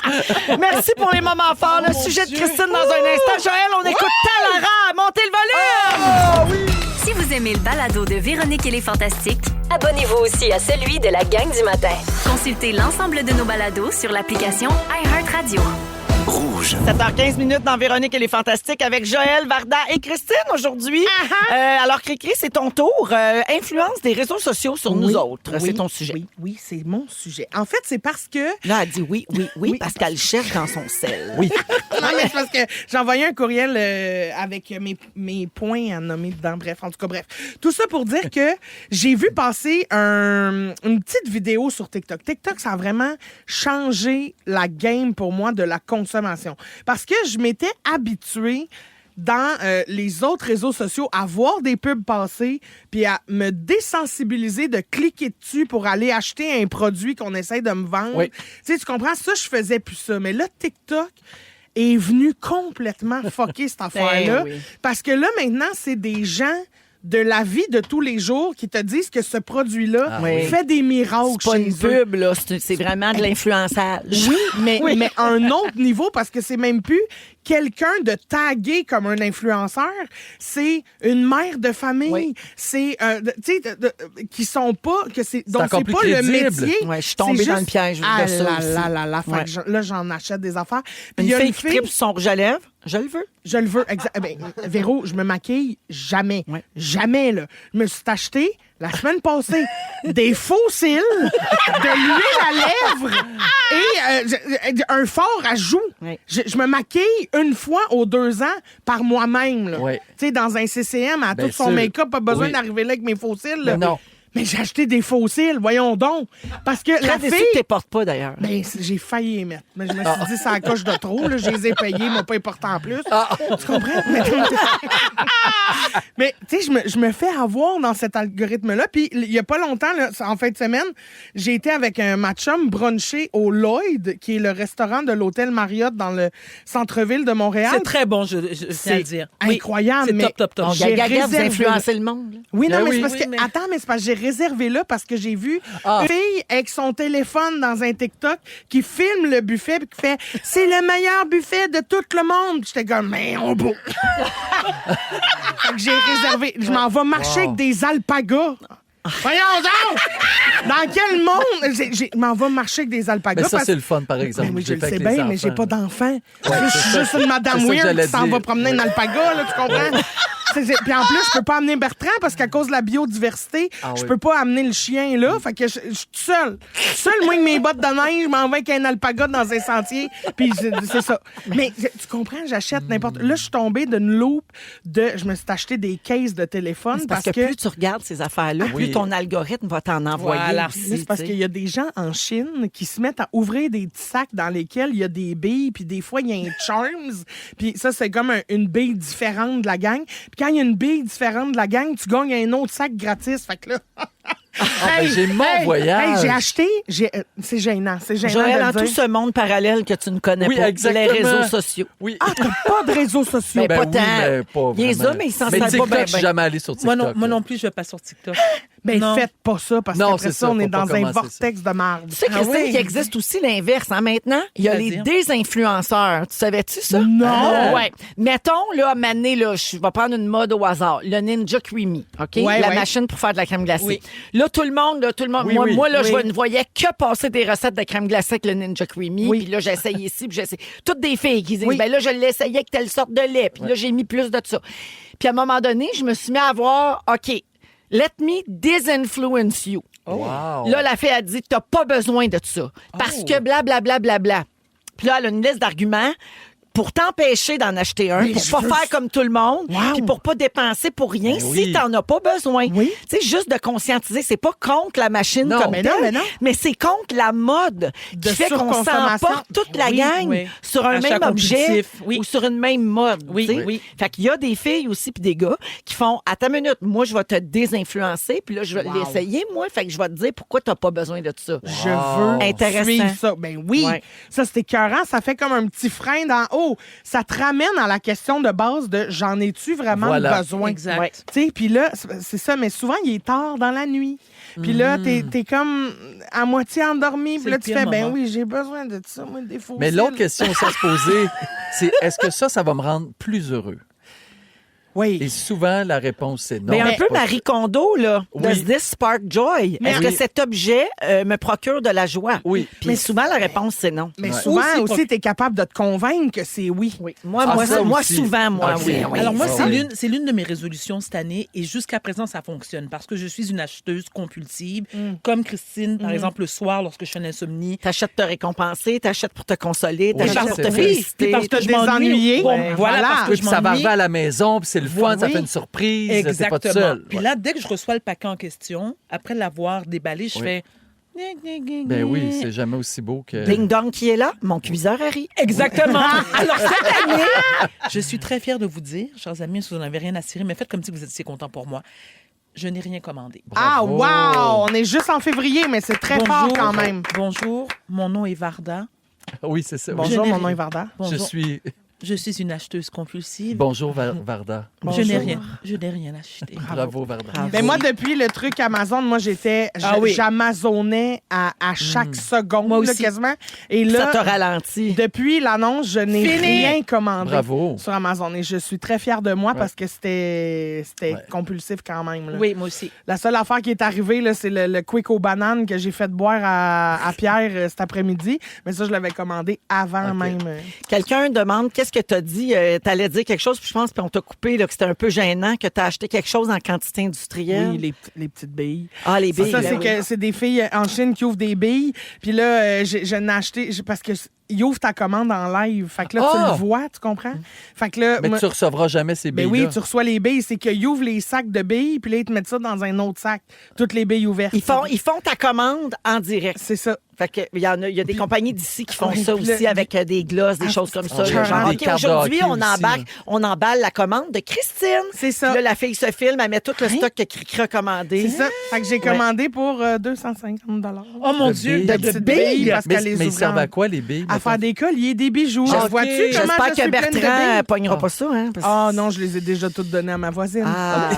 Merci pour les moments forts. Le sujet de Christine dans un instant. Joël, on écoute Talara. Montez le volume. Si vous aimez le balado de Véronique et les Fantastiques, Abonnez-vous aussi à celui de la gang du matin. consultez l'ensemble de nos balados sur l'application iHeartRadio. 7h15 dans Véronique et les Fantastiques avec Joël, Varda et Christine aujourd'hui. Alors, Cricri, c'est ton tour. Influence des réseaux sociaux sur nous autres. Oui, C'est ton sujet. Oui, c'est mon sujet. En fait, c'est parce que... Là, elle dit oui, parce qu'elle cherche dans son sel. Oui. Non, mais c'est parce que j'ai envoyé un courriel avec mes points à nommer dedans. Bref, en tout cas, bref. Tout ça pour dire que j'ai vu passer une petite vidéo sur TikTok. TikTok, ça a vraiment changé la game pour moi de la consommation. Parce que je m'étais habituée dans les autres réseaux sociaux à voir des pubs passer puis à me désensibiliser de cliquer dessus pour aller acheter un produit qu'on essaie de me vendre. Oui. Tu sais, tu comprends? Ça, je faisais plus ça. Mais là, TikTok est venu complètement fucker cette affaire-là. oui. Parce que là, maintenant, c'est des gens de la vie de tous les jours qui te disent que ce produit-là oui. fait des miracles C'est pas chez une eux. pub, là. C'est vraiment de l'influençage. Oui, mais, Oui. mais à un autre niveau, parce que c'est même plus quelqu'un de tagué comme un influenceur, c'est une mère de famille, Oui. c'est, tu sais, qui sont pas, que c'est, donc encore c'est plus pas le crédible. métier. Ouais, je suis tombée c'est dans juste- le piège de ah ça là aussi. là là là, fait Ouais. que là, j'en achète des affaires. Puis il Une y a fille qui tripe sur son rouge à lèvres, je le veux. je le veux. Véro, je me maquille jamais. Ouais. Jamais, là. Je me suis acheté, la semaine passée, des faux cils, de l'huile à lèvres et un fard à joues. Ouais. Je me maquille une fois aux 2 ans par moi-même, là. Ouais. Tu sais, dans un CCM, à Bien tout son sûr. make-up, pas besoin Oui. d'arriver là avec mes faux cils. là. Mais non. Mais j'ai acheté des faux cils, voyons donc. Parce que la Très déçue fille... que t'es portes pas, d'ailleurs. Ben, j'ai failli les mettre. Mais je me suis dit, ça la coche de trop. Là. Je les ai payés, mais pas important en plus. Tu comprends? Mais, tu sais, je me fais avoir dans cet algorithme-là. Puis, il y a pas longtemps, là, en fin de semaine, j'ai été avec ma chum bruncher au Lloyd, qui est le restaurant de l'hôtel Marriott dans le centre-ville de Montréal. C'est très bon, je tiens à le dire. incroyable. C'est mais top. Donc, j'ai Gaga, vous réservé- influencez le monde. là. Oui, non, Ben mais oui. c'est parce Oui, que... mais- Attends, mais c'est parce que j'ai réservé là parce que j'ai vu une fille avec son téléphone dans un TikTok qui filme le buffet et qui fait « C'est le meilleur buffet de tout le monde! » J'étais comme « Mais on Fait que j'ai réservé. Je m'en vais marcher avec des alpagas. Voyons donc! Dans quel monde? Je m'en vais marcher avec des alpagas. Mais ça, parce- c'est le fun, par exemple. Ben oui, je J'ai le fait sais avec les bien, mais j'ai enfants. pas d'enfant. Ouais, je c'est suis ça. juste une madame C'est ça que weird j'allais qui s'en dire. va promener un alpaga, là, tu comprends? Puis en plus, je peux pas amener Bertrand parce qu'à cause de la biodiversité, Ah je oui. peux pas amener le chien là. Fait que je suis toute seule. Seule, moi, avec mes bottes de neige, je m'en vais avec un alpaga dans un sentier. Puis c'est ça. Mais tu comprends, j'achète n'importe. Là, je suis tombée d'une loupe de. Je me suis acheté des cases de téléphone C'est parce que plus tu regardes ces affaires-là, Oui. plus ton algorithme va t'en envoyer Voilà. aussi. Mais c'est parce tu sais. qu'il y a des gens en Chine qui se mettent à ouvrir des petits sacs dans lesquels il y a des billes, puis des fois, il y a un Charms. Puis ça, c'est comme une bille différente de la gang. Puis quand il y a une bille différente de la gang, tu gagnes un autre sac gratis. Fait que là... ben, j'ai mon voyage. J'ai acheté... c'est gênant. C'est gênant Joël, de en le tout dire. ce monde parallèle que tu ne connais Oui, pas, exactement. les réseaux sociaux. Oui. Ah, t'as pas de réseaux sociaux. Ben, pas oui, tant. mais pas Il les vraiment. a, mais ils s'en Mais savent pas TikTok, ben, je suis ben. jamais allé sur TikTok. Moi là. non plus, je vais pas sur TikTok. Ben, Non. faites pas ça, parce Non, qu'après c'est ça, ça, on est faut pas dans un commencer vortex de marde. Tu sais, Christine, qu'il existe aussi l'inverse. Hein, maintenant, il y a les C'est-à-dire? désinfluenceurs. Tu savais-tu ça? Non. Ouais. Mettons, là, Mané, là, je vais prendre une mode au hasard. Le Ninja Creamy, OK? Ouais, la ouais. machine pour faire de la crème glacée. Oui. Là, tout le monde, Oui, moi, oui. moi, là, je Oui. ne voyais que passer des recettes de crème glacée avec le Ninja Creamy. Oui. Puis là, j'ai essayé ici, puis j'ai essayé. Toutes des filles qui disent, Oui. ben là, je l'ai essayé avec telle sorte de lait. Puis là, j'ai mis plus de ça. Puis à un moment donné, je me suis mis à voir, OK, let me disinfluence you. Wow. Là, la fille a dit, t'as pas besoin de ça. Parce que blablabla. Bla, bla, bla. Puis là, elle a une liste d'arguments pour t'empêcher d'en acheter un, Mais pour je pas veux- faire comme tout le monde, Wow. puis pour pas dépenser pour rien Ben si oui. t'en as pas besoin. Oui. Tu sais, juste de conscientiser, c'est pas contre la machine Non, comme mais telle, non, mais non. mais c'est contre la mode De qui fait qu'on surconsommation. s'emporte toute la Oui, gang oui. sur un Achat même objet compulsif, oui. ou sur une même mode. Oui, tu sais. oui. Fait qu'il y a des filles aussi puis des gars qui font à ta minute, moi je vais te désinfluencer puis là je vais l'essayer moi, fait que je vais te dire pourquoi t'as pas besoin de ça. Je veux Intéressant. suivre ça. Ben oui, Ouais. ça c'est écœurant. Ça fait comme un petit frein dans haut. Ça te ramène à la question de base de j'en ai-tu vraiment Voilà. besoin? Exact. Ouais. Tu sais, puis là, c'est ça, mais souvent, il est tard dans la nuit. Puis là, t'es comme à moitié endormi. Puis C'est là, le tu pire fais, ben moment. oui, j'ai besoin de ça, moi, des fossiles. Mais l'autre question aussi à se poser, c'est est-ce que ça va me rendre plus heureux? Oui. Et souvent, la réponse, c'est non. Ben, un c'est peu pas Marie Kondo, là, de Oui. This Spark Joy. Mais Est-ce oui. que cet objet me procure de la joie? Oui. Puis souvent, la réponse, c'est non. Mais Ouais. souvent Aussi, aussi, t'es capable de te convaincre que c'est oui. Moi, Ah, ça moi aussi. souvent, moi, Ok. oui. oui. Alors moi, Ah c'est oui. l'une de mes résolutions cette année et jusqu'à présent, ça fonctionne parce que je suis une acheteuse compulsive. Comme Christine, par exemple, le soir, lorsque je fais une insomnie. T'achètes pour te récompenser, t'achètes pour te consoler, Oui, t'achètes pour c'est te vrai. féliciter. Puis parce que te je m'ennuie. désennuyer. Bon, Ouais. voilà, Voilà. parce que Oui, je puis ça va m'ennuie. arriver à la maison, puis c'est le fun, ça Oui. fait une surprise, t'es pas tout Exactement. seul. Puis Ouais. là, dès que je reçois le paquet en question, après l'avoir déballé, je Oui. fais... Ben oui, c'est jamais aussi beau que... Ding Dong qui est là, mon cuiseur Harry. Exactement. Alors, cette année, je suis très fière de vous dire, chers amis, si vous n'en avez rien à cirer, mais faites comme si vous étiez contents pour moi. Je n'ai rien commandé. Ah, Bravo. wow! On est juste en février, mais c'est très fort quand même. Bonjour, mon nom est Varda. Oui, c'est ça. Bonjour, n'ai mon nom rien. est Varda. Bonjour. Je suis... une acheteuse compulsive. Bonjour, Varda. Je n'ai rien. Je n'ai rien acheté. Bravo, Varda. Ben moi, depuis le truc Amazon, moi, oui. j'amazonnais à chaque seconde, Moi là, aussi. quasiment. Et Ça te là, ralentit. depuis l'annonce, je n'ai Fini. rien commandé Bravo. sur Amazon. Et je suis très fière de moi parce que c'était Ouais. compulsif quand même. Là. Oui, moi aussi. La seule affaire qui est arrivée, là, c'est le Quick aux bananes que j'ai fait boire à Pierre cet après-midi. Mais ça, je l'avais commandé avant OK. même. Quelqu'un demande qu'est-ce que t'as dit. T'allais dire quelque chose, puis je pense qu'on t'a coupé, là, que c'était un peu gênant, que t'as acheté quelque chose en quantité industrielle. Oui, les petites billes. Ah, les billes. Ça, ben c'est oui. que c'est des filles en Chine qui ouvrent des billes. Puis là, je n'ai acheté parce que ils ouvrent ta commande en live. Fait que là, tu Ah! le vois, tu comprends? Fait que là, Mais moi- tu recevras jamais ces ben billes-là. oui, tu reçois les billes. C'est qu'ils ouvrent les sacs de billes, puis là, ils te mettent ça dans un autre sac. Toutes les billes ouvertes. Ils font ta commande en direct. C'est ça. Fait que il y a des compagnies d'ici qui font Oui, ça puis aussi là, avec des glosses, des choses comme ça. oui, là, des genre, OK, cartes de aujourd'hui, hockey on aussi, embarque, là. on emballe la commande de Christine. C'est ça. Puis là, la fille se filme, elle met tout le stock que Cricri a commandé. C'est ça. Fait que j'ai commandé pour 250 $. Oh mon De Dieu, billes. de petites billes. parce Mais, qu'elle les mais ils ouvre servent en- à quoi, les billes? à à faire des colliers, des bijoux. Ok. Vois-tu comment J'espère je que suis pleine de Bertrand billes? pognera pas ça. Hein, parce que- Ah non, je les ai déjà toutes données à ma voisine. Ah,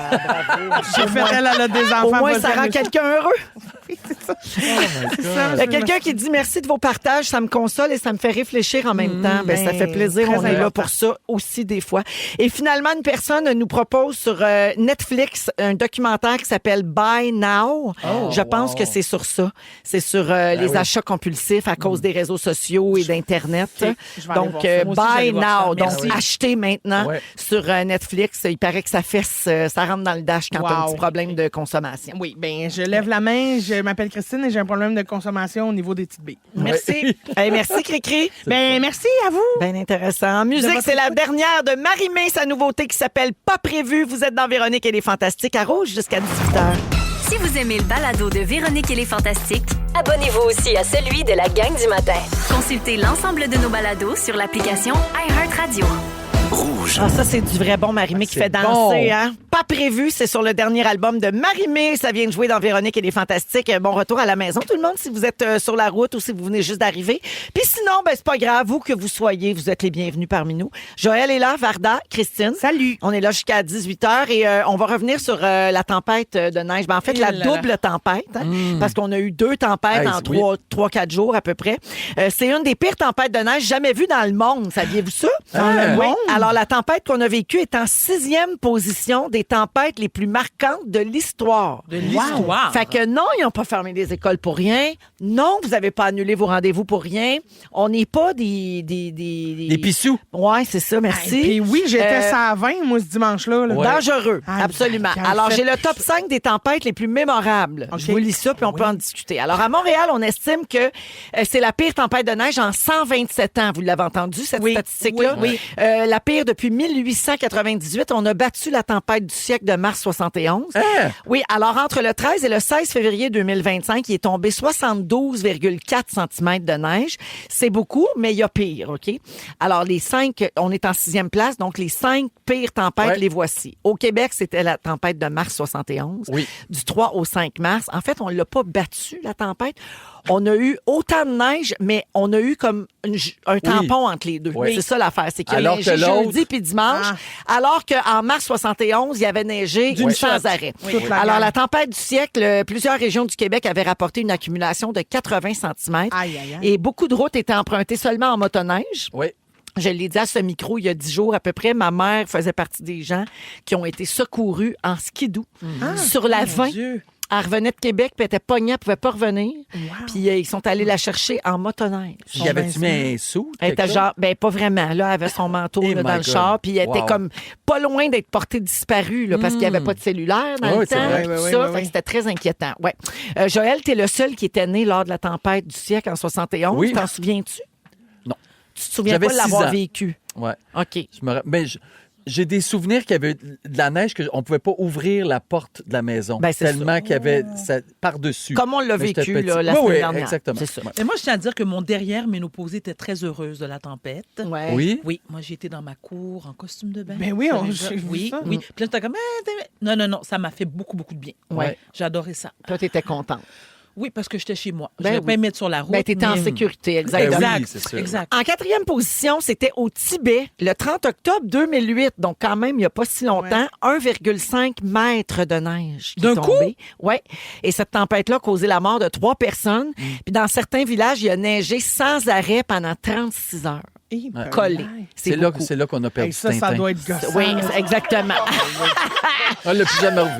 bravo. J'ai fait elle a des enfants. Au moins, vas-y, ça rend amuse-toi. quelqu'un heureux. C'est ça. Il y a quelqu'un qui dit merci de vos partages, ça me console et ça me fait réfléchir en même temps. Ben, ça fait plaisir, très on est là important. pour ça aussi des fois. Et finalement, une personne nous propose sur Netflix un documentaire qui s'appelle Buy Now. Je pense que c'est sur ça. C'est sur les achats compulsifs à cause des réseaux sociaux et d'Internet. Je vais aller Donc, voir ça. Moi aussi, Buy j'allais voir ça. Now. Donc, Merci. acheter maintenant Ouais. sur Netflix. Il paraît que ça fesse, ça rentre dans le dash quand t'as un Wow. petit problème de consommation. Oui, ben je lève la main, je m'appelle Christine et j'ai un problème de consommation au niveau des petites billes. Merci. Hey, merci, Cricri. Ben merci à vous. Bien intéressant. En musique, votre c'est la écoute. dernière de Marie-Mé, sa nouveauté qui s'appelle Pas prévu. Vous êtes dans Véronique et les Fantastiques à Rouge jusqu'à 18h. Si vous aimez le balado de Véronique et les Fantastiques, Abonnez-vous aussi à celui de la gang du matin. consultez l'ensemble de nos balados sur l'application iHeartRadio. Ah, ça, c'est du vrai bon Marie-Mé qui c'est fait danser, bon. hein? Pas prévu, c'est sur le dernier album de Marie-Mé. Ça vient de jouer dans Véronique et les Fantastiques. Bon retour à la maison, tout le monde, si vous êtes sur la route ou si vous venez juste d'arriver. Puis sinon, ben, c'est pas grave, vous que vous soyez, vous êtes les bienvenus parmi nous. Joël est là, Varda, Christine. Salut. On est là jusqu'à 18h et on va revenir sur la tempête de neige. Ben, en fait, la là là. double tempête, hein, parce qu'on a eu 2 tempêtes Hey, en oui. 3-4 jours à peu près. C'est une des pires tempêtes de neige jamais vues dans le monde. Saviez-vous ça? le Oui. monde? Alors, la tempête qu'on a vécue est en 6e position des tempêtes les plus marquantes de l'histoire. De l'histoire. Fait que non, ils n'ont pas fermé les écoles pour rien. Non, vous n'avez pas annulé vos rendez-vous pour rien. On n'est pas Les pissous. Ouais, c'est ça, merci. Puis oui, j'étais Euh, ça à 20, moi, ce dimanche-là. là. Ouais. Dangereux, Aïe, absolument. aïe, aïe, Alors, fait- j'ai le top 5 des tempêtes les plus mémorables. OK. Je vous lis ça, puis on peut en discuter. Alors, à Montréal, on estime que c'est la pire tempête de neige en 127 ans. Vous l'avez entendu, cette statistique-là? oui, La pire depuis 1898. On a battu la tempête du siècle de mars 71. Oui, alors, entre le 13 et le 16 février 2025, il est tombé 72,4 cm de neige. C'est beaucoup, mais il y a pire, OK? Alors, les 5, on est en 6e place, donc les 5 pires tempêtes, Ouais. les voici. Au Québec, c'était la tempête de mars 71. Oui. Du 3 au 5 mars. En fait, on l'a pas battu, la tempête. On a eu autant de neige, mais on a eu comme un tampon entre les deux. Oui. C'est ça l'affaire. C'est qu'il y a Alors neigé que l'autre- jeudi puis dimanche, alors qu'en mars 71, il y avait neigé D'une sans shot. arrêt. Toute la Alors, gang. la tempête du siècle, plusieurs régions du Québec avaient rapporté une accumulation de 80 cm. Aïe, aïe, aïe. Et beaucoup de routes étaient empruntées seulement en motoneige. Oui. Je l'ai dit à ce micro il y a 10 jours à peu près. Ma mère faisait partie des gens qui ont été secourus en skidoo sur la 20. Dieu. Elle revenait de Québec, puis elle était pognée, elle pouvait pas revenir. Puis ils sont allés la chercher en motoneige. Y avait-tu mis un sou? Elle était genre, ben pas vraiment. Là, elle avait son manteau Eh là, my dans le God. char, puis elle était Wow. comme pas loin d'être portée disparue, là, parce qu'il n'y avait pas de cellulaire dans Oui, le c'est temps, vrai. puis Oui, tout oui, ça. oui, Fait oui. que c'était très inquiétant. Ouais. Joël, t'es le seul qui était né lors de la tempête du siècle en 71. Oui. T'en souviens-tu? Non. Tu te souviens J'avais pas de l'avoir 6 ans. vécu? Ouais. OK. J'ai des souvenirs qu'il y avait de la neige qu'on ne pouvait pas ouvrir la porte de la maison. Ben, c'est tellement qu'il y avait ça par-dessus. Comme on l'a Mais j'étais vécu petit. là, la Oui, semaine oui, dernière. exactement. C'est ça. Et moi, je tiens à dire que mon derrière ménopausée était très heureuse de la tempête. Ouais. Oui. Oui, moi, j'étais dans ma cour en costume de bain. Ben oui, J'avais j'ai vu oui, ça. oui. Puis là, j'étais comme, non, ça m'a fait beaucoup, beaucoup de bien. Ouais. J'ai adoré ça. Toi, t'étais contente. Oui, parce que j'étais chez moi. Ben Je ne oui. pas me mettre sur la route. Ben, t'étais en mais- sécurité, Ben exactement. oui, c'est sûr. Exact. En 4e position, c'était au Tibet, le 30 octobre 2008. Donc, quand même, il n'y a pas si longtemps, 1,5 mètre de neige qui est D'un coup? tombé. Oui. Et cette tempête-là a causé la mort de 3 personnes. Puis, dans certains villages, il a neigé sans arrêt pendant 36 heures. Collé. C'est là, beaucoup. c'est là qu'on a perdu Hey, ça Tintin. doit être gossant. Oui, exactement. On l'a plus jamais revu.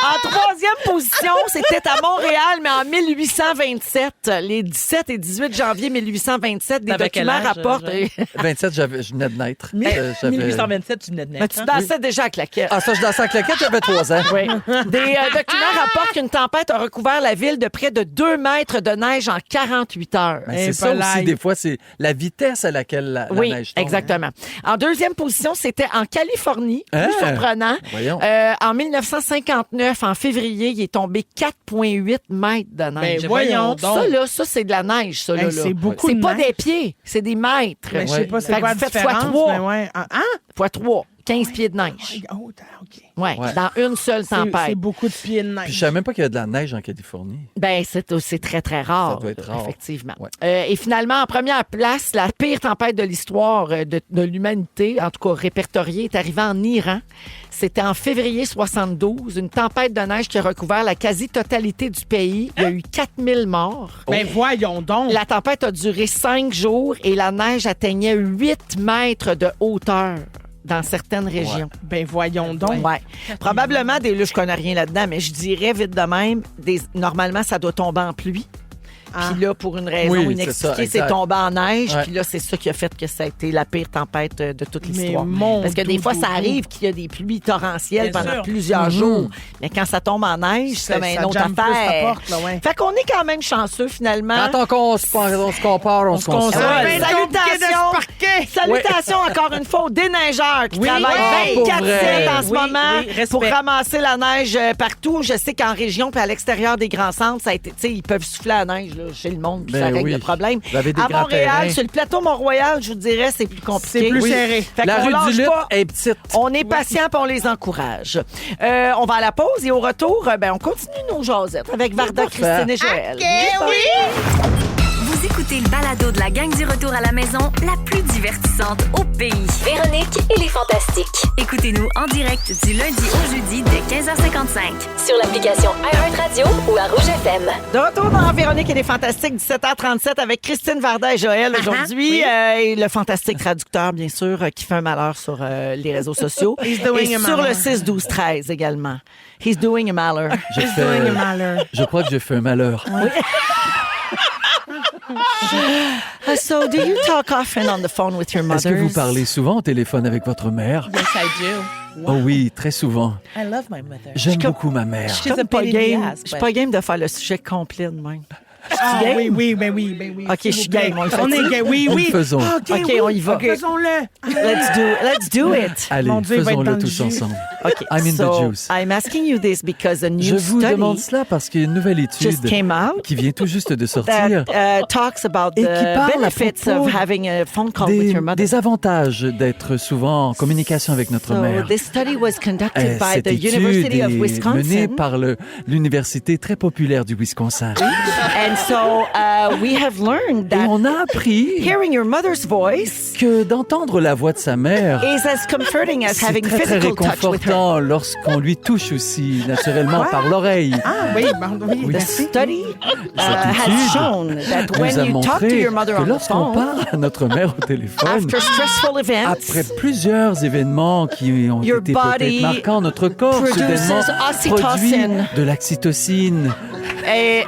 En 3e position, c'était à Montréal, mais en 1827. Les 17 et 18 janvier 1827, des T'avais quel documents âge, rapportent... Joël? 27, je venais de naître. J'avais- 1827, tu venais de Mais naître. tu hein? dansais déjà à claquette. Ah, ça, je dansais en claquette, j'avais 3 ans. Oui. Des documents rapportent qu'une tempête a recouvert la ville de près de 2 mètres de neige en 48 heures. Ben, Eh, c'est ça aussi, polaille. des fois, c'est la vitesse à laquelle la Oui, neige tombe. exactement. En 2e position, c'était en Californie. Plus Hein? surprenant. Voyons. En 1959, en février, il est tombé 4,8 mètres de neige. Ben, voyons Ça, donc. là, ça, c'est de la neige, ça, là. Hey, c'est là. beaucoup C'est de pas neige. des pieds, c'est des mètres. Mais je sais pas Fait c'est que quoi la vous faites différence, x3. mais ouais. Ah, Fois 3. 15 pieds de neige. Oh, OK. Ouais, Ouais. dans une seule C'est tempête. beaucoup de pieds de neige. Puis je savais même pas qu'il y a de la neige en Californie. Ben, c'est très, très rare. Ça doit être rare. Effectivement. Ouais. Et finalement, en première place, la pire tempête de l'histoire de l'humanité, en tout cas répertoriée, est arrivée en Iran. C'était en février 72, une tempête de neige qui a recouvert la quasi-totalité du pays. Il y a eu 4000 morts. Ben voyons donc. La tempête a duré 5 jours et la neige atteignait 8 mètres de hauteur dans certaines régions. Ben voyons donc. Ouais. Probablement des là, je connais rien là-dedans, mais je dirais vite de même, normalement, ça doit tomber en pluie. Puis là, pour une raison Oui, inexpliquée, c'est ça, c'est exact. tombé en neige. Ouais. Puis là, c'est ça qui a fait que ça a été la pire tempête de toute l'histoire. mon Parce que des fois, ça doudou. arrive qu'il y a des pluies torrentielles Bien pendant sûr. plusieurs jours. Mais quand ça tombe en neige, c'est comme Ça une autre jamme plus ta affaire. porte, là, ouais. Fait qu'on est quand même chanceux, finalement. Quand on se compare, on se console. Ça va être compliqué de se Salutations. parquer. Salutations encore une fois aux déneigeurs qui Oui. travaillent Oh, 24/7 pour vrai. en ce Oui, moment oui, respect. pour ramasser la neige partout. Je sais qu'en région puis à l'extérieur des grands centres, ça a été, tu sais, ils peuvent souffler la neige là, chez le monde, puis Ben ça règle oui. le problème. Vous avez des À grands Montréal, terrains. sur le plateau Mont-Royal, je vous dirais, c'est plus compliqué. C'est plus Oui. serré. Fait La qu'on rue lâche du Lutte pas. est petite. On est patient et on les encourage. On va à la pause et au retour, on continue nos jasettes avec Varda, Parfait. Christine et Joël. Vous écoutez le balado de la gang du retour à la maison, la plus divertissante au pays. Véronique et les Fantastiques. Écoutez-nous en direct du lundi au jeudi dès 15h55. Sur l'application iHeartRadio ou à Rouge FM. De retour dans Véronique et les Fantastiques, 17h37 avec Christine Varda et Joël aujourd'hui. Et le fantastique traducteur, bien sûr, qui fait un malheur sur les réseaux sociaux. He's doing Et a sur malheur. le 6-12-13 également. He's doing a malheur. J'ai Doing fait, a malheur. je crois que j'ai fait un malheur. So, do you talk often on the phone with your Est-ce mother? que vous parlez souvent au téléphone avec votre mère? Yes, I do. Oh oui, très souvent. I love my mother. J'aime beaucoup ma mère. Je suis pas game. Je suis pas game de faire le sujet complet de même. Ah, game? oui, oui, ben oui, ben oui. OK, je s'il suis vous plaît. game, on le fait. On est game, oui, Nous oui. le faisons. Ah, OK, oui. on y va. Faisons-le. Let's do it. Allez, Mon Dieu, il va être dans faisons-le le tous jus. ensemble. OK, I'm in the so juice. I'm asking you this because a new Je vous study demande cela parce qu'il y a une nouvelle just étude came out qui vient tout juste de sortir. that talks about Et the qui parle à benefits propos of having a phone call with your mother. Des avantages d'être souvent en communication avec notre So mère. this study was conducted by Cette the étude University of est Wisconsin. menée par l'université très populaire du Wisconsin. And so we have learned Et that on a appris hearing your mother's voice que d'entendre la voix de sa mère, is as comforting as c'est having très, très physical touch with her. réconfortant lorsqu'on lui touche aussi, naturellement, par l'oreille. Ah, oui, bon, oui, Oui. The merci. study has étude shown that nous when a you talk to montré your mother que on the lorsqu'on phone, parle à notre mère au téléphone, after stressful events, après plusieurs événements qui ont Your été body peut-être marquants, notre corps produces soudainement produit oxytocin. de l'oxytocine.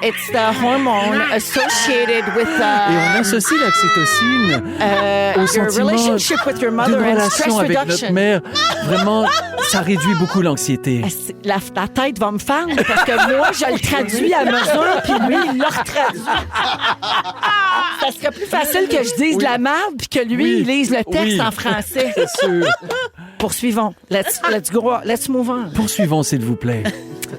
it's the hormone associated with Et on associe l'oxytocine au your sentiment relationship with your d'une mother and stress relation avec notre reduction. mère. Vraiment, ça réduit beaucoup l'anxiété. La tête va me fendre parce que moi, je le traduis à mesure, puis lui, il l'a retraduit. Ça serait plus facile que je dise de la merde puis que lui, Oui. il lise le texte Oui. en français. C'est sûr. Poursuivons. Let's move on. Poursuivons, s'il vous plaît.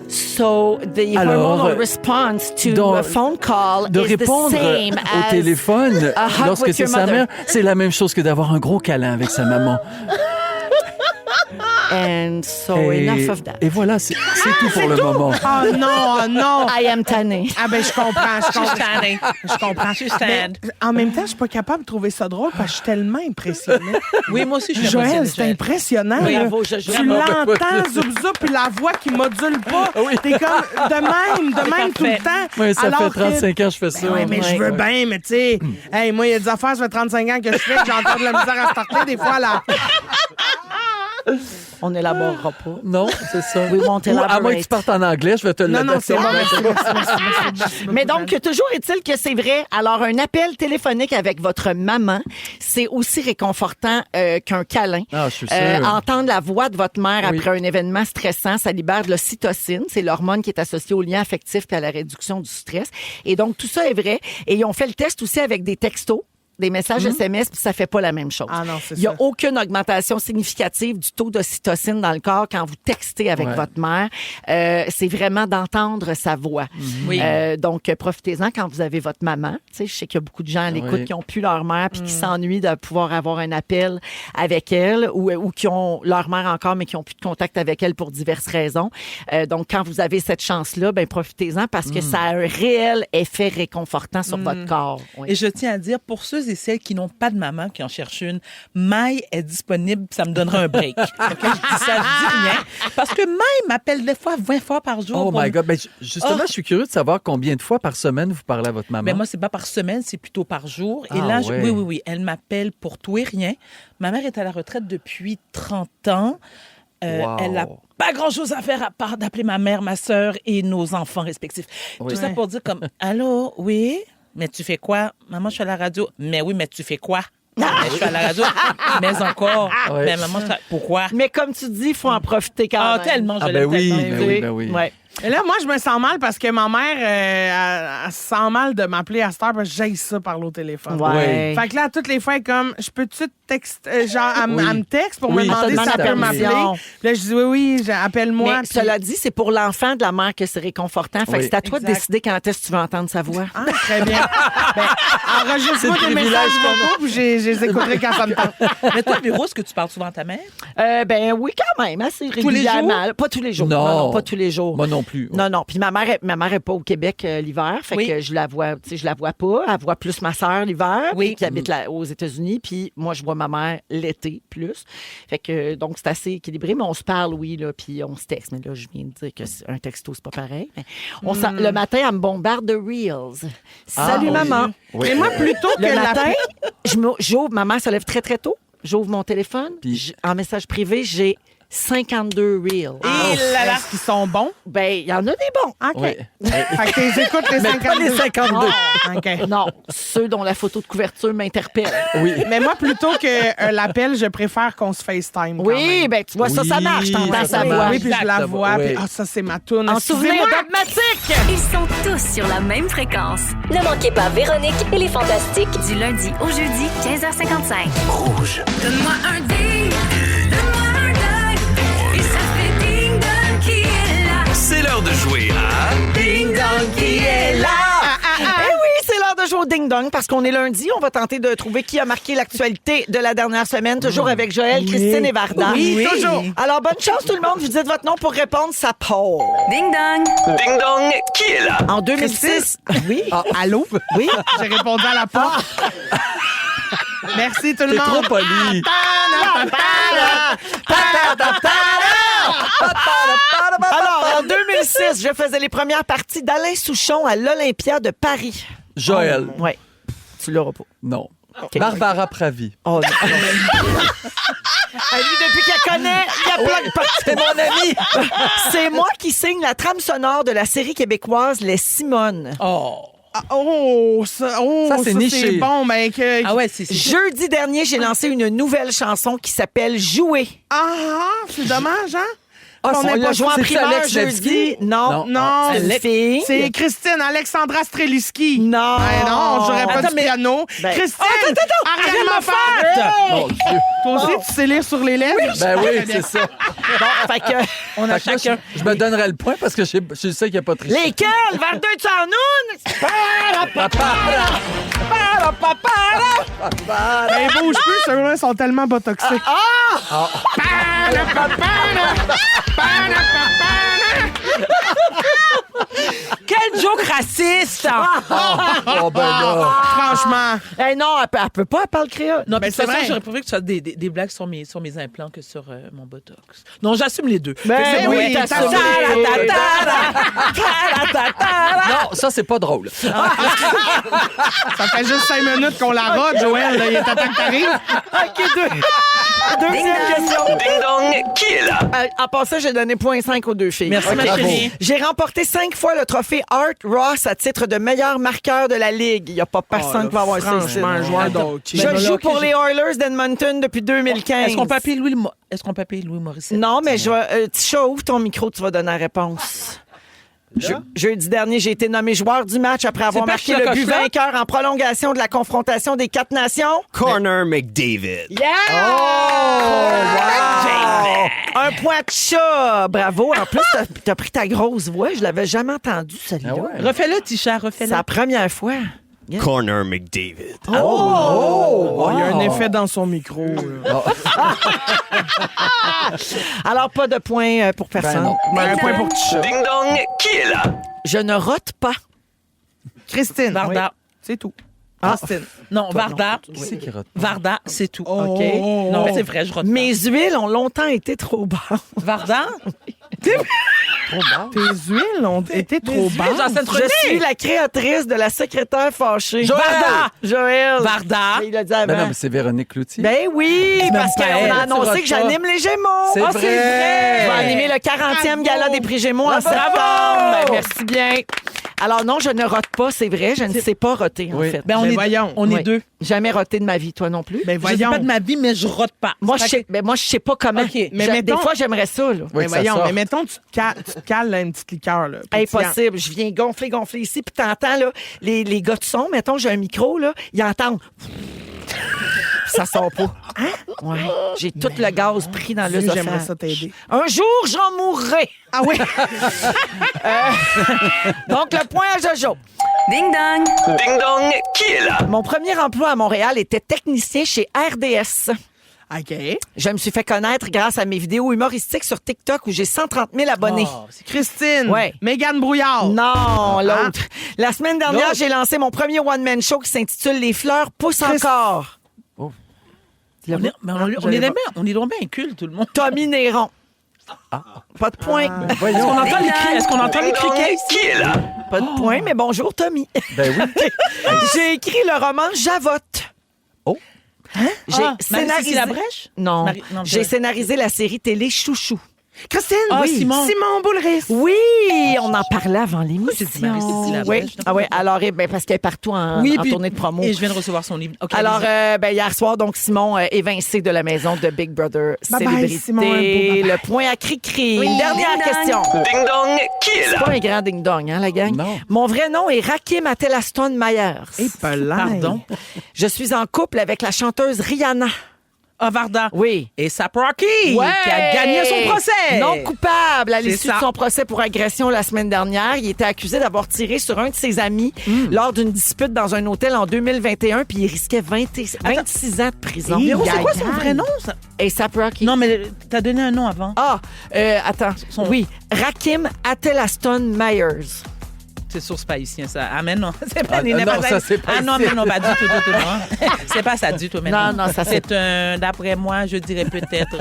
So, the Alors, hormonal response to dans- a phone call De is the répondre same au as téléphone a hug lorsque with c'est your sa mother. mère, c'est la même chose que d'avoir un gros câlin avec sa maman. And so, enough of that. Et voilà, c'est tout pour le moment. Oh non, oh non. I am tannée. Ah ben je comprends, je She's comprends. standing. Je comprends. She's stand. Mais, en même temps, je suis pas capable de trouver ça drôle parce que je suis tellement impressionnée. Oui, moi aussi, je suis Joël, impressionnée, c'est impressionnant. Oui, là. bravo, je Tu vraiment. l'entends, zoup zoup, puis la voix qui module pas. T'es comme de même tout le temps. Oui, ça Alors fait que- 35 ans que je fais ça. Oui, mais je veux bien, mais tu sais, hey, moi, il y a des affaires, ça fait 35 ans que je fais, que j'ai encore de la misère à starter des fois là. On n'élaborera pas. Non, c'est ça. We won't Ou à moins que elaborate. tu partes en anglais, je vais te le Non, non, c'est bon, merci, merci. Mais donc, toujours est-il que c'est vrai. Alors, un appel téléphonique avec votre maman, c'est aussi réconfortant qu'un câlin. Ah, je suis sûr. Entendre la voix de votre mère Oui. après un événement stressant, ça libère de l'ocytocine. C'est l'hormone qui est associée au lien affectif et à la réduction du stress. Et donc, tout ça est vrai. Et ils ont fait le test aussi avec des textos. des messages SMS, puis ça fait pas la même chose. Ah non, c'est Il y a ça. aucune augmentation significative du taux d'ocytocine dans le corps quand vous textez avec Ouais. votre mère. C'est vraiment d'entendre sa voix. Oui. Donc, profitez-en quand vous avez votre maman. Tu sais, je sais qu'il y a beaucoup de gens à l'écoute Oui. qui ont plus leur mère puis qui s'ennuient de pouvoir avoir un appel avec elle ou qui ont leur mère encore, mais qui ont plus de contact avec elle pour diverses raisons. Donc, quand vous avez cette chance-là, ben profitez-en parce que ça a un réel effet réconfortant sur votre corps. Oui. Et je tiens à dire, pour ceux et celles qui n'ont pas de maman, qui en cherchent une, Maï est disponible, ça me donnera un break. OK? Je dis ça, je dis rien. Parce que Maï m'appelle des fois 20 fois par jour. Oh pour my me- God. Ben, justement, je suis curieux de savoir combien de fois par semaine vous parlez à votre maman. Ben moi, c'est pas par semaine, c'est plutôt par jour. Et Ah, là, ouais. oui, elle m'appelle pour tout et rien. Ma mère est à la retraite depuis 30 ans. Wow. Elle n'a pas grand-chose à faire à part d'appeler ma mère, ma sœur et nos enfants respectifs. Oui. Tout ça pour dire comme, allô, oui, mais tu fais quoi? Maman, je suis à la radio. Mais oui, mais tu fais quoi? Mais je suis à la radio. Mais encore. Ouais. Mais maman, pourquoi? Mais comme tu dis, il faut en profiter quand Ah, même. tellement, je Ah, ben l'aime oui, tellement. ben oui, ben oui. Ouais. Et là, moi, je me sens mal parce que ma mère, elle se sent mal de m'appeler à cette heure parce que j'aille ça parler au téléphone. Ouais. Fait que là, toutes les fois, elle est comme, je peux-tu te texter, genre, elle Oui. me texte pour Oui. me demander Elle te si demande elle peut m'appeler. permission. Puis là, je dis oui, appelle-moi. Mais puis- cela dit, c'est pour l'enfant de la mère que c'est réconfortant. Fait que Oui. c'est à toi de Exact. décider quand est-ce que tu veux entendre sa voix. Ah, très bien. Ben, enregistre-moi C'est le des privilège messages qu'on a. vocaux, puis je les écouterai quand ça me tente. Mais toi, Véro, est-ce que tu parles souvent à ta mère? Ben oui, quand même, assez les régulièrement. Pas tous les jours. Non. pas tous les jours. Moi non plus. Non, non. Puis ma mère est pas au Québec l'hiver, fait Oui. que je la vois pas. Elle voit plus ma sœur l'hiver, Oui. qui habite aux États-Unis, puis moi je vois ma mère l'été plus. Fait que donc c'est assez équilibré, mais on se parle oui là, puis on se texte. Mais là je viens de dire que un texto c'est pas pareil. Mais le matin elle me bombarde de reels. Salut mon maman. Oui. Mais moi, plutôt que Le la matin, j'ouvre, ma mère se lève très très tôt. J'ouvre mon téléphone, Puis- en message privé, j'ai 52 reels. Et est-ce qu'ils sont bons? Ben, il y en a des bons. OK. Oui. Fait que t'es écoutes les 52. Pas les 52. OK. Non, ceux dont la photo de couverture m'interpelle. Oui. Mais moi, plutôt que l'appel, je préfère qu'on se FaceTime. quand Oui, même. ben tu vois, ça Oui, marche. T'entends ça, sa ça voix. marche. Oui, puis je la Exact. vois. Oui. Puis, ça, c'est ma toune. En souvenir Excusez-moi. dogmatique. Ils sont tous sur la même fréquence. Ne manquez pas Véronique et les Fantastiques. Du lundi au jeudi, 15h55. Donne-moi un ding, donne-moi un dog. Et ça fait ding dong qui est là. C'est l'heure de jouer à Ding dong qui est là. Eh oui, c'est l'heure de jouer au ding dong parce qu'on est lundi. On va tenter de trouver qui a marqué l'actualité de la dernière semaine, toujours avec Joël, Christine et Varda. Oui, toujours. Alors, bonne chance tout le monde. Vous dites votre nom pour répondre, ça part. Ding dong. Ding Dong, qui est là? En 2006. Oui. Ah, allô? Oui. J'ai répondu à la porte. Merci tout le T'es monde. trop poli. Alors, en 2006, je faisais les premières parties d'Alain Souchon à l'Olympia de Paris. Joël. Oui. Tu l'auras pas. Non. Barbara Pravi. Oh, non. Lui, depuis qu'elle connaît, il y a plein de parties. C'est mon ami. C'est moi qui signe la trame sonore de la série québécoise Les Simones. Oh. Ah, oh, ça, c'est niché. C'est bon, mais que... Ah ouais, c'est Jeudi dernier, j'ai lancé une nouvelle chanson qui s'appelle Jouer. Ah, c'est dommage, hein? Ah, Qu'on on ait l'a pas joué en c'est primeur Alex jeudi. Levski? Non. Non, C'est une fille. c'est Christine, Alexandra Streliski. Non. Ben non, j'aurais pas Attends, du mais- piano. Ben- Christine, Ariane Ariane Moffat. Mon Dieu. Toi aussi, tu sais lire sur les lèvres? Ben oui, Très bien. c'est ça. Bon, fait que... On a Fait que là, chacun. je me donnerais le point parce que je sais qu'il n'y a pas de triche. Lesquels? Vers deux de Ben, bouge plus, ceux-là sont tellement botoxés. Quel joke raciste! Oh, ben là. Franchement. Eh non, elle peut pas, elle parle créole. Non, Ben, mais de toute c'est façon, vrai. j'aurais préféré que tu fasses des blagues sur mes implants que sur mon botox. Non, j'assume les deux. Ben Fait que oui, oui, t'assumes ta- les ta- deux. ta- ta- Non, ça, c'est pas drôle. Ça fait juste 5 minutes qu'on la rôde, Joël. Là, il est temps que t'arrives. OK, deuxième question. Ding Dong, qui est là? En passant, j'ai donné 0.5 aux deux filles. Merci, ma OK. chérie. J'ai remporté 5 fois le trophée Art Ross à titre de meilleur marqueur de la Ligue. Il n'y a pas personne qui va avoir ça ici. Franchement, un joueur d'hockey. Je Ben, joue OK, pour j'ai- les Oilers d'Edmonton depuis 2015. Est-ce qu'on peut appeler Louis Morissette? Non, mais Tisha, ouvre ton micro, tu vas donner la réponse. Jeudi dernier, j'ai été nommé joueur du match après avoir pas marqué Chocolat? le but vainqueur en prolongation de la confrontation des 4 nations. Corner McDavid. Yeah! Un point de chat! Bravo. En plus, t'as pris ta grosse voix. Je l'avais jamais entendu, celle-là. Ah ouais. Refais-le, Tisha, C'est refais-le. la première fois. Corner McDavid. Oh, il y a un effet dans son micro. là. Alors, pas de point pour personne. non. Un point pour Tisha. Ding dong, qui est là? Je ne rote pas. Christine. Varda. C'est tout. Christine. Non, Varda. Qui c'est qui rote? Varda, c'est tout. OK. Non, c'est vrai, je rote Mes huiles ont longtemps été trop basses. pas. Varda? Tes huiles ont été trop huiles, basses. Jean-Sébastien Je suis la créatrice de la secrétaire fâchée. Varda! Joël! Varda. Il l'a dit avant. Ben non, mais c'est Véronique Cloutier. Ben oui, parce pas qu'on elle, a tu annoncé rotes que j'anime les Gémeaux. C'est vrai. Je vais animer le 40e gala des prix Gémeaux en septembre. Ben, merci bien. Alors non, je ne rote pas, c'est vrai. Je ne sais pas roter, en Oui. fait. Ben, on Mais est, voyons. on est Oui. deux. Jamais roté de ma vie, toi non plus. Ben Je sais voyons. pas de ma vie, mais je rote pas. Moi, Fait je sais pas comment. OK. Mais Des mettons- fois, j'aimerais ça, là. Oui, Mais que ça voyons, sort. mais mettons, tu te cales là, une petite liqueur. Là, pétillante. Impossible. Je viens gonfler ici, puis t'entends, là, les gars de son, mettons, j'ai un micro, là, ils entendent. Ça sort pas. Hein? Ouais. J'ai tout le gaz pris dans Dieu, l'œsophage. j'aimerais ça t'aider. Un jour, j'en mourrai. Ah oui? Donc, le point à Jojo. Ding dong. Ding dong, qui est là? Mon premier emploi à Montréal était technicien chez RDS. OK. Je me suis fait connaître grâce à mes vidéos humoristiques sur TikTok où j'ai 130 000 abonnés. Christine. Ouais. Mégane Brouillard. Non, l'autre. La semaine dernière, L'autre. j'ai lancé mon premier one-man show qui s'intitule Les fleurs poussent encore. On est, mais on est donc bien inculte, tout le monde. Tommy Néron. Pas de point. Voyons. Est-ce qu'on entend les Ding dong, criquets qui est là? Pas de point, mais bonjour, Tommy. Ben oui. J'ai écrit le roman Javotte. Oh. J'ai Marie-Cécile scénarisé... Labrèche? Non. Non, J'ai je- scénarisé la série télé Chouchou. Christine. Ah, oui. Simon. Simon Boulris. Oui, on en parlait avant l'émission. j'ai dit Marie-Cécile Labrèche. Oui, ah ouais, alors, parce qu'elle est partout en Oui, puis- tournée de promo. Et je viens de recevoir son livre. OK, Alors, allez-y. hier soir, donc, Simon évincé de la maison de Big Brother Bye-bye, Célébrité. Simon, un beau bye-bye. Le point à Cri-Cri. Une dernière Ding-dong. question. Ding dong, qui est C'est là? pas un grand ding-dong, hein, la gang? Non. Mon vrai nom est Rakim Atelaston Myers. Et Pardon. Je suis en couple avec la chanteuse Rihanna. Ah, Varda. Oui. Et Sap Rocky, Ouais. qui a gagné son procès. Non coupable à C'est l'issue de ça. son procès pour agression la semaine dernière. Il était accusé d'avoir tiré sur un de ses amis lors d'une dispute dans un hôtel en 2021, puis il risquait 26 ans de prison. Véro, c'est Aïe, quoi son aïe. vrai nom? Ça? A$AP Rocky. Non, mais t'as donné un nom avant. Ah, attends. Son- Oui, Rakim Atelaston Myers. C'est source pas haïtien, ça. Ah, mais non. C'est Ah, il n'est non, ça, c'est pas Ah, non, haïtien. mais non, pas du tout, non. C'est pas ça du tout, mais Non, non, ça, c'est un, d'après moi, je dirais peut-être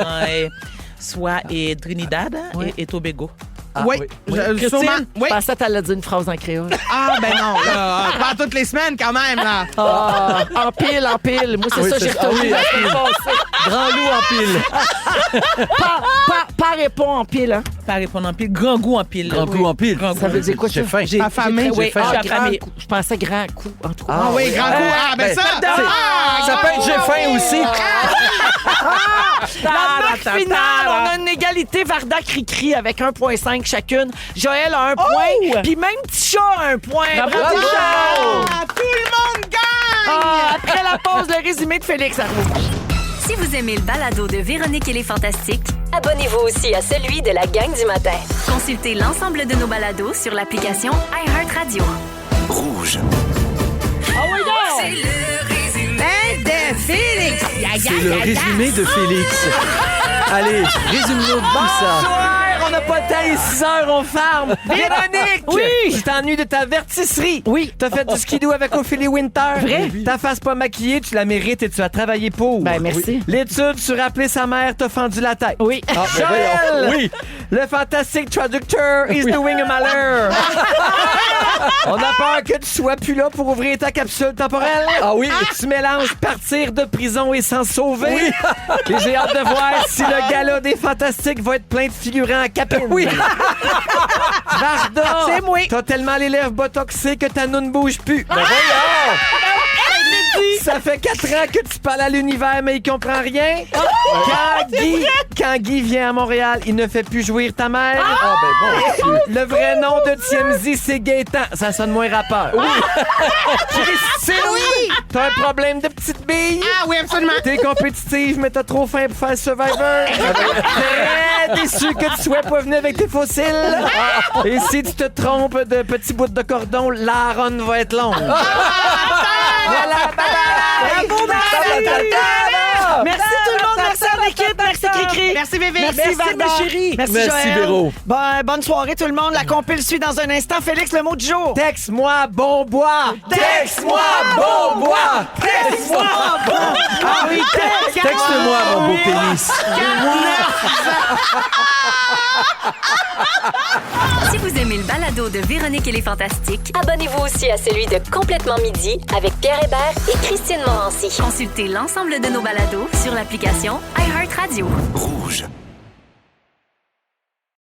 soit Trinidad et Tobago. Ah, oui. oui. Sûrement. Je Oui. pensais que t'allais dire une phrase en créole. Ah, ben non. Là, pas toutes les semaines, quand même. Là. Ah, en pile, en pile. Moi, c'est Oui, ça que c'est j'ai ça. retenu. Ah oui, en pile. Grand loup en pile. Pas répond en pile, hein? Pas répondre en pile. Grand goût en pile. Grand goût en pile. Grand Ça goût. veut dire quoi, J'ai ça? faim. J'ai Affamé. Oui, J'ai faim. je suis grand affamée. coup. Je pensais grand coup, en tout cas. Ah Oui, grand coup. Ah, ben ça. c'est- ça peut être j'ai faim aussi. La marque finale, on a une égalité Varda Cri-Cri avec 1,5 chacune. Joël a 1 point, puis même Tisha a 1 point. Bravo, Tisha! Ah, tout le monde gagne! Ah, après la pause, le résumé de Félix Arnaud. Si vous aimez le balado de Véronique et les Fantastiques, Abonnez-vous aussi à celui de la gang du matin. consultez l'ensemble de nos balados sur l'application iHeartRadio. Rouge. C'est le résumé de Félix! C'est le résumé de Félix. Allez, résume-nous tout ça. On n'a pas le temps, il est 6 heures, on farme. Véronique! Oui! Tu t'ennuies de ta vertisserie. Oui. T'as fait du skidoo avec Ophélie Winter. Vrai? Ta face pas maquillée, tu la mérites et tu as travaillé pour. Ben, merci. Oui. L'étude sur appeler sa mère t'a fendu la tête. Oui. Ah, ben Joël! voyons. Oui. Le fantastique traducteur is doing a malheur. On a peur que tu sois plus là pour ouvrir ta capsule temporelle. Ah oui. Tu mélanges partir de prison et s'en sauver. Et j'ai hâte de voir si le gala des fantastiques va être plein de figurants à capine. Oui. Varda! C'est moi. T'as tellement les lèvres botoxées que ta noune bouge plus. Ben voyons. Ça fait 4 ans que tu parles à l'univers, mais il comprend rien. Quand Guy vient à Montréal, il ne fait plus jouir ta mère. Ah, ben bon. Le vrai nom de TMZ, c'est Gaétan. Ça sonne moins rappeur. Christine, t'as un problème de petite bille? Ah oui, absolument. T'es compétitive, mais t'as trop faim pour faire Survivor. Très déçu que tu sois pas venu avec tes fossiles. Et si tu te trompes de petits bouts de cordon, la run va être longue. Voilà, Bravo, merci tout le monde, merci à l'équipe, merci Cricri. Merci, bébé. Merci Varda. ma chérie. Merci Merci, Joël. Véro. Bonne soirée tout le monde. La compile suit dans un instant. Félix, le mot du jour. Texte-moi bon bois. Texte-moi bon bois. Texte-moi bon. Ah oui, Texte-moi, mon beau pénis. Si vous aimez le balado de Véronique et les Fantastiques, Abonnez-vous aussi à celui de Complètement Midi avec Pierre Hébert et Christine Morancy. consultez l'ensemble de nos balados sur l'application iHeartRadio. Rouge.